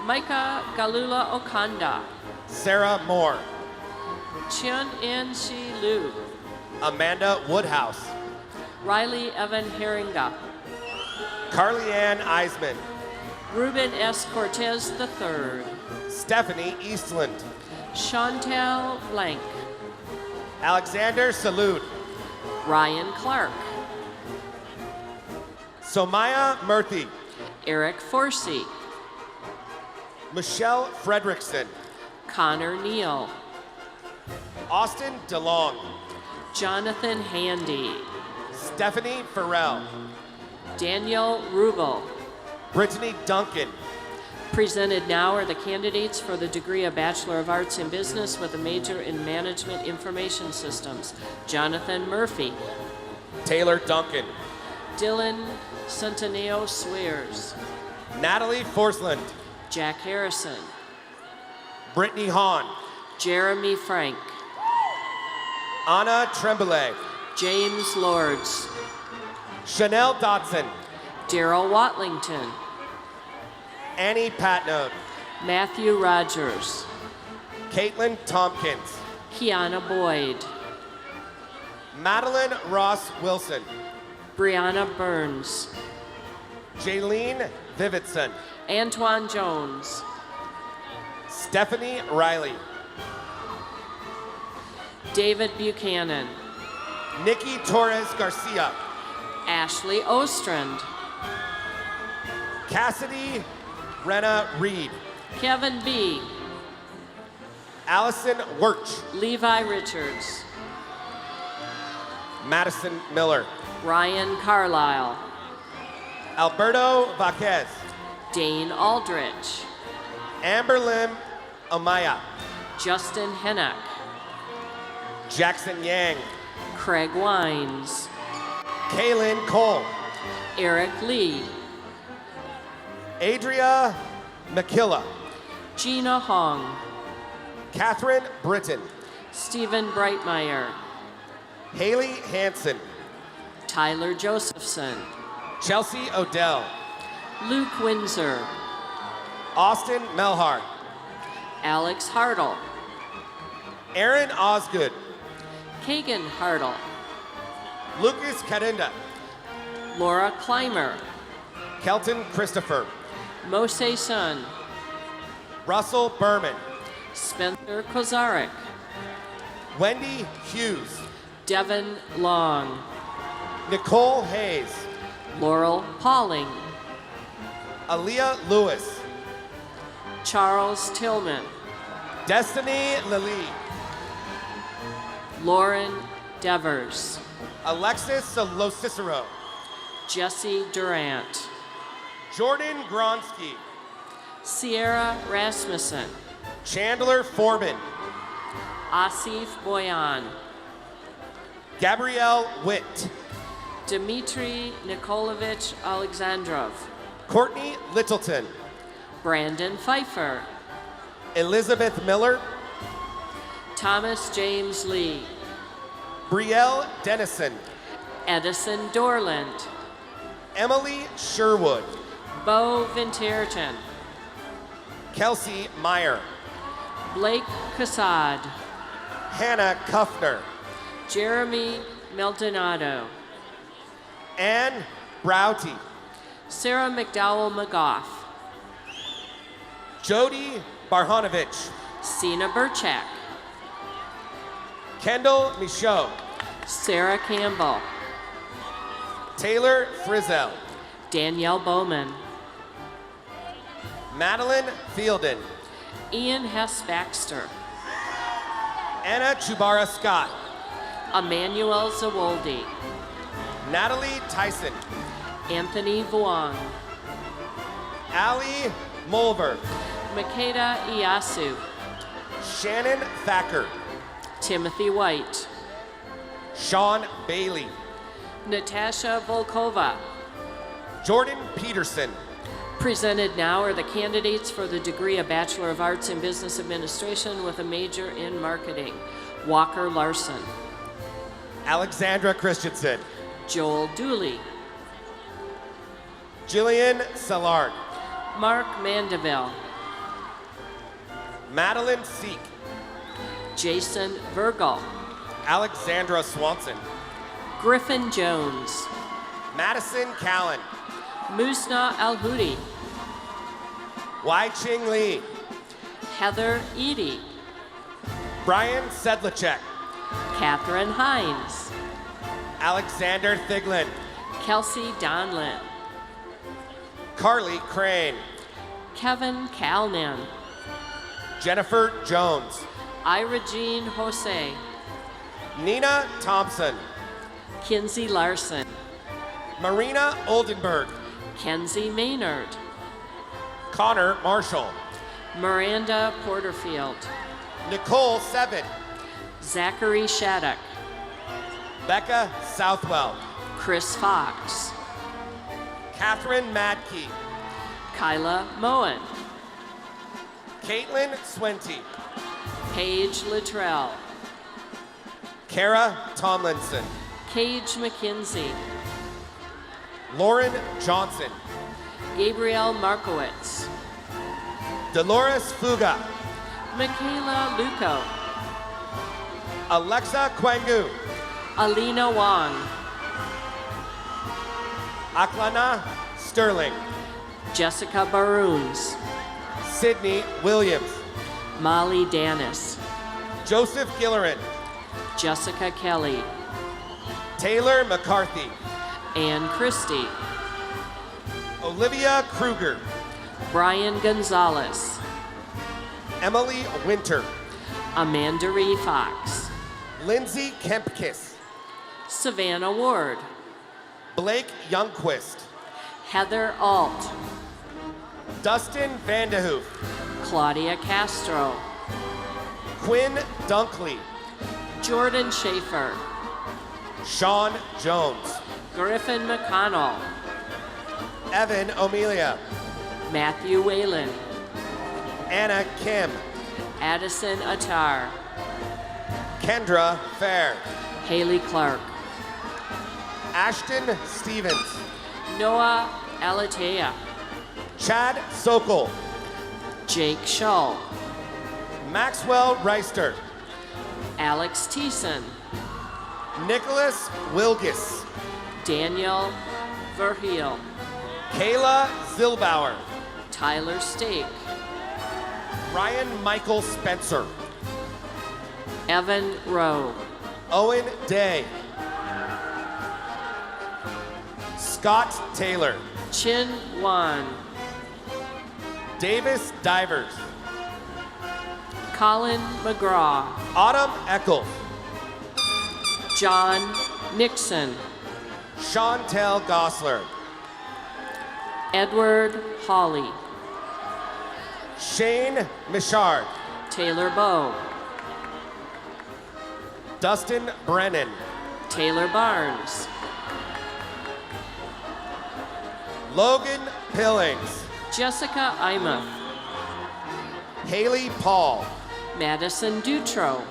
Micah Galula Okanda, Sarah Moore, Chun En-Shi Lu, Amanda Woodhouse, Riley Evan Herringa, Carly Ann Eisman. Ruben S. Cortez III. Stephanie Eastland. Chantal Blank. Alexander Salud. Ryan Clark. Somaya Murthy. Eric Forsey. Michelle Fredrickson. Connor Neal. Austin DeLong. Jonathan Handy. Stephanie Farrell. Daniel Rubel. Brittany Duncan. Presented now are the candidates for the degree of Bachelor of Arts in Business with a major in Management Information Systems. Jonathan Murphy. Taylor Duncan. Dylan Centeneo Swears. Natalie Forsland. Jack Harrison. Brittany Hahn. Jeremy Frank. Anna Tremblay. James Lords. Chanel Dotson. Daryl Watlington. Annie Patnode. Matthew Rogers. Caitlin Tompkins. Kiana Boyd. Madeline Ross Wilson. Brianna Burns. Jaylene Vividson. Antoine Jones. Stephanie Riley. David Buchanan. Nikki Torres Garcia. Ashley Ostrand. Cassidy Renna Reed. Kevin B. Allison Wirch. Levi Richards. Madison Miller. Ryan Carlisle. Alberto Vaquez. Dane Aldrich. Amber Lim Amaya. Justin Hennock. Jackson Yang. Craig Wines. Kaylin Cole. Eric Lee. Adria McKilla. Gina Hong. Catherine Britton. Stephen Breitmeyer. Haley Hansen. Tyler Josephson. Chelsea Odell. Luke Windsor. Austin Melhart. Alex Hartle. Aaron Osgood. Kagan Hartle. Lucas Carinda. Laura Clymer. Kelton Christopher. Mose Sun. Russell Berman. Spencer Kozarek. Wendy Hughes. Devin Long. Nicole Hayes. Laurel Pauling. Aaliyah Lewis. Charles Tillman. Destiny Lily. Lauren Devers. Alexis Locicero. Jesse Durant. Jordan Gronsky. Sierra Rasmussen. Chandler Foreman. Asif Boyan. Gabrielle Witt. Dmitry Nikolovich Alexandrov. Courtney Littleton. Brandon Pfeiffer. Elizabeth Miller. Thomas James Lee. Brielle Dennison. Edison Dorland. Emily Sherwood. Bo Vinterton. Kelsey Meyer. Blake Cassad. Hannah Kuffner. Jeremy Maldonado. Ann Broughty. Sarah McDowell McGough. Jody Barhanovich. Sina Burchak. Kendall Michaud. Sarah Campbell. Taylor Frizzell. Danielle Bowman. Madeline Fielden. Ian Hess Baxter. Anna Chubara Scott. Emmanuel Zawoldi. Natalie Tyson. Anthony Vuong. Allie Mulver. Makeda Iyasu. Shannon Thacker. Timothy White. Sean Bailey. Natasha Volkova. Jordan Peterson. Presented now are the candidates for the degree of Bachelor of Arts in Business Administration with a major in Marketing. Walker Larson. Alexandra Christensen. Joel Dooley. Jillian Szilard. Mark Mandeville. Madeline Seek. Jason Virgil. Alexandra Swanson. Griffin Jones. Madison Callan. Musna Al-Hudi, Wai Ching Lee, Heather Eady, Brian Sedlacek, Catherine Hines, Alexander Thiglin, Kelsey Donlin, Carly Crane, Kevin Kalnin, Jennifer Jones, Ira Jean Jose, Nina Thompson, Kinsey Larson, Marina Oldenburg, Kenzie Maynard, Connor Marshall, Miranda Porterfield, Nicole Seven, Zachary Shattuck, Becca Southwell, Chris Fox, Catherine Madkey, Kyla Moen, Caitlin Swenty, Paige Luttrell, Kara Tomlinson, Cage McKinsey, Lauren Johnson, Gabrielle Markowitz, Dolores Fuga, Michaela Luco, Alexa Kwangu, Alina Wong, Aklana Sterling, Jessica Baroons, Sydney Williams, Molly Danis, Joseph Gillerin, Jessica Kelly, Taylor McCarthy, Ann Christie, Olivia Kruger, Brian Gonzalez, Emily Winter, Amanda Ree Fox, Lindsay Kempkiss, Savannah Ward, Blake Youngquist, Heather Alt, Dustin Vandehoof, Claudia Castro, Quinn Dunkley, Jordan Schaefer, Sean Jones, Griffin McConnell, Evan O'Melia, Matthew Whalen, Anna Kim, Addison Attar, Kendra Fair, Haley Clark, Ashton Stevens, Noah Alatea, Chad Sokol, Jake Shull, Maxwell Reister, Alex Thiessen, Nicholas Wilgis, Daniel Verheel, Kayla Zilbauer, Tyler Stake, Ryan Michael Spencer, Evan Rowe, Owen Day, Scott Taylor, Chin Wan, Davis Divers, Colin McGraw, Autumn Eckel, John Nixon, Chantel Gosler, Edward Hawley, Shane Michard, Taylor Bowe, Dustin Brennan, Taylor Barnes, Logan Pillings, Jessica Imeth, Haley Paul, Madison Dutro,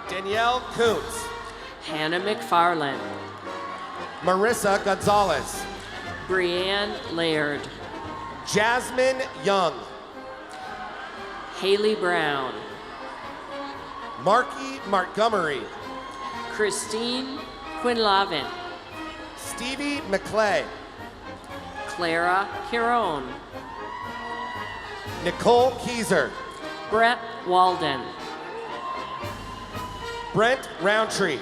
Danielle Kuntz, Hannah McFarland, Marissa Gonzalez, Brianne Laird, Jasmine Young, Haley Brown, Marky Montgomery, Christine Quinlavin, Stevie McClay, Clara Caron, Nicole Keyser, Brett Walden, Brent Roundtree,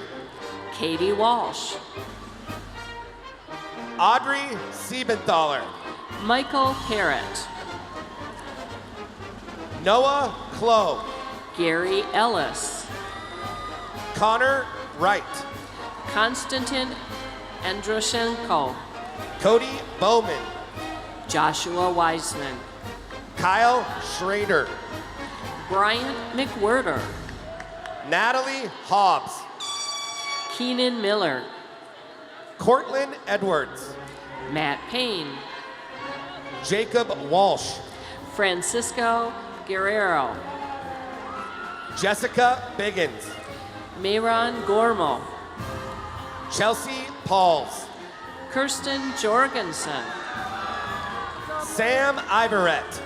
Katie Walsh, Audrey Siebenthaler, Michael Parrott, Noah Clow, Gary Ellis, Connor Wright, Konstantin Androshenko, Cody Bowman, Joshua Wiseman, Kyle Schrader, Brian McWhirter, Natalie Hobbs, Keenan Miller, Cortland Edwards, Matt Payne, Jacob Walsh, Francisco Guerrero, Jessica Biggins, Mayron Gormo, Chelsea Pauls, Kirsten Jorgensen, Sam Iverett,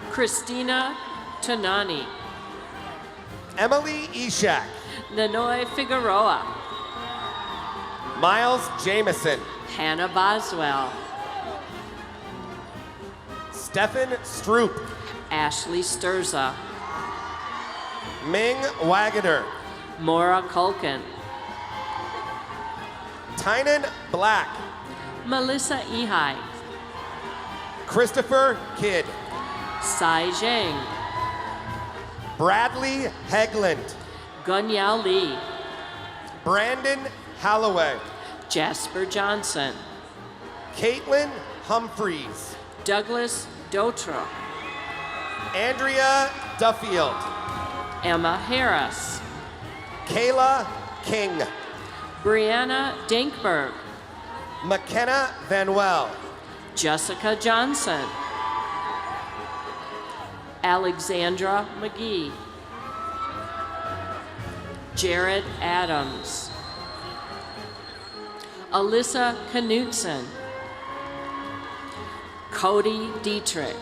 Christina Tonani, Emily Eshak, Nanoy Figueroa, Miles Jameson, Hannah Boswell, Stefan Stroop. Ashley Sturza. Ming Wagoner. Maura Culkin. Tynan Black. Melissa Ehai. Christopher Kidd. Sai Zhang. Bradley Hegland. Gunyao Lee. Brandon Halloway. Jasper Johnson. Caitlin Humphreys. Douglas Dotra. Andrea Duffield. Emma Harris. Kayla King. Brianna Dinkberg. McKenna Van Well. Jessica Johnson. Alexandra McGee. Jared Adams. Alyssa Knutson. Cody Dietrich.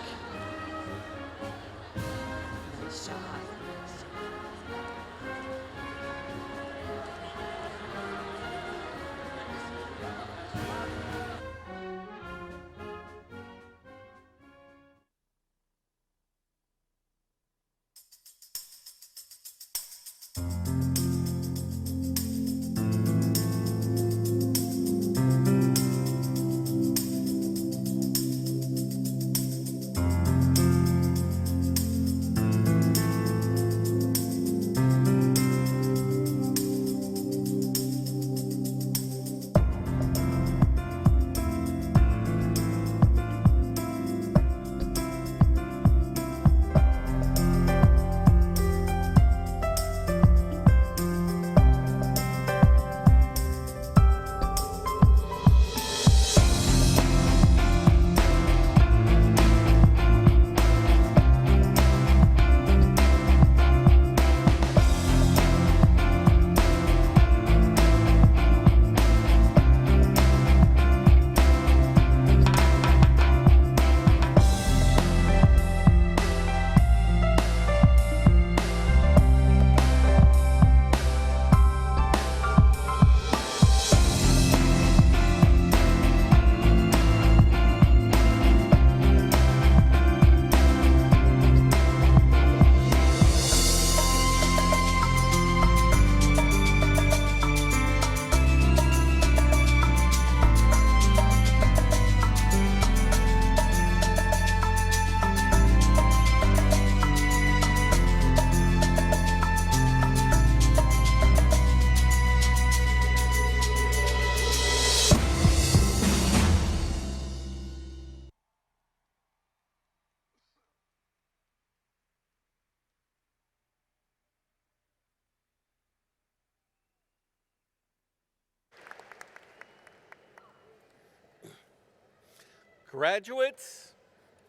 Graduates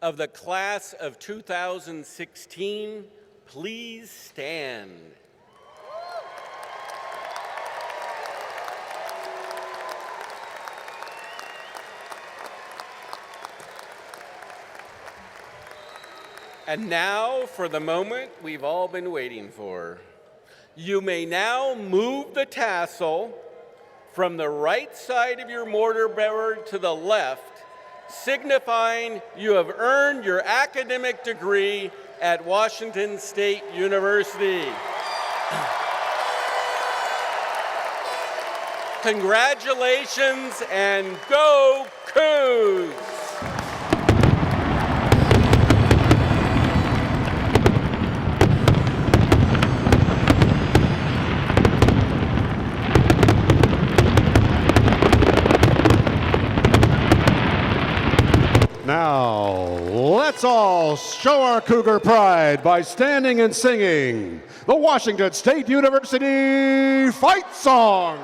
of the class of 2016, please stand. And now for the moment we've all been waiting for. You may now move the tassel from the right side of your mortar bearer to the left, signifying you have earned your academic degree at Washington State University. Congratulations and go Cougs! Now, let's all show our Cougar pride by standing and singing the Washington State University Fight Song.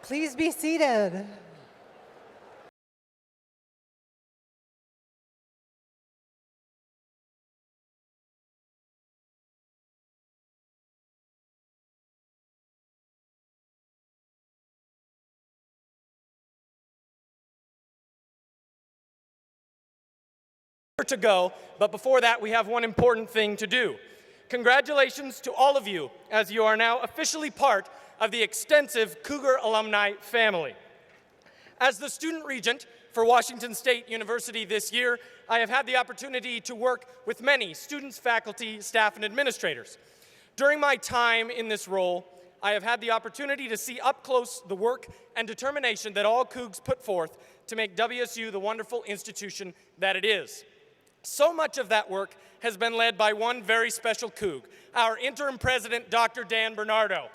please be seated. To go, but before that, we have one important thing to do. Congratulations to all of you, as you are now officially part of the extensive Cougar alumni family. As the student regent for Washington State University this year, I have had the opportunity to work with many students, faculty, staff, and administrators. During my time in this role, I have had the opportunity to see up close the work and determination that all Cougs put forth to make WSU the wonderful institution that it is. So much of that work has been led by one very special Coug, our interim president, Dr. Dan Bernardo.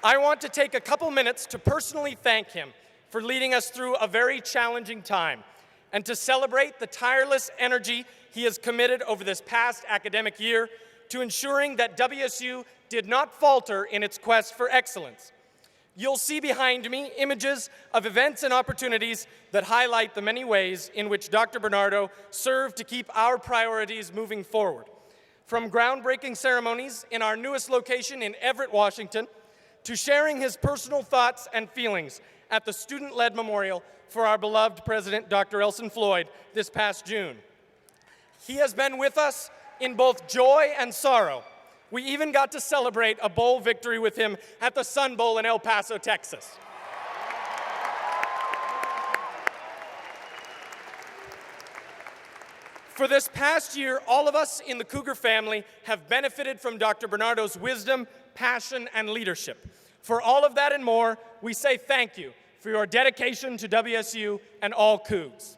I want to take a couple minutes to personally thank him for leading us through a very challenging time and to celebrate the tireless energy he has committed over this past academic year to ensuring that WSU did not falter in its quest for excellence. You'll see behind me images of events and opportunities that highlight the many ways in which Dr. Bernardo served to keep our priorities moving forward. From groundbreaking ceremonies in our newest location in Everett, Washington, to sharing his personal thoughts and feelings at the student-led memorial for our beloved President, Dr. Elson Floyd, this past June. He has been with us in both joy and sorrow. We even got to celebrate a bowl victory with him at the Sun Bowl in El Paso, Texas. For this past year, all of us in the Cougar family have benefited from Dr. Bernardo's wisdom, passion, and leadership. For all of that and more, we say thank you for your dedication to WSU and all Cougs.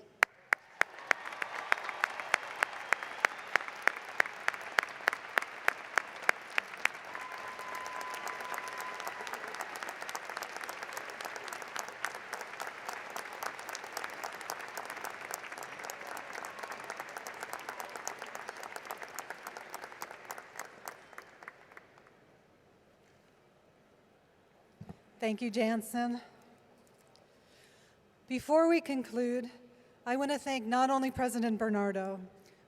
Thank you, Jansen. Before we conclude, I want to thank not only President Bernardo,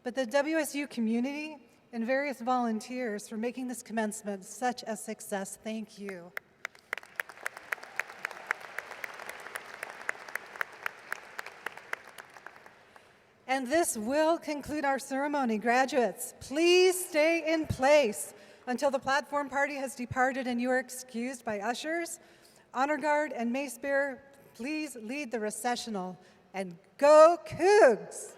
but the WSU community and various volunteers for making this commencement such a success. Thank you. And this will conclude our ceremony. Graduates, please stay in place until the platform party has departed and you are excused by ushers. Honor Guard and Mace Bearer, please lead the recessional. And go Cougs!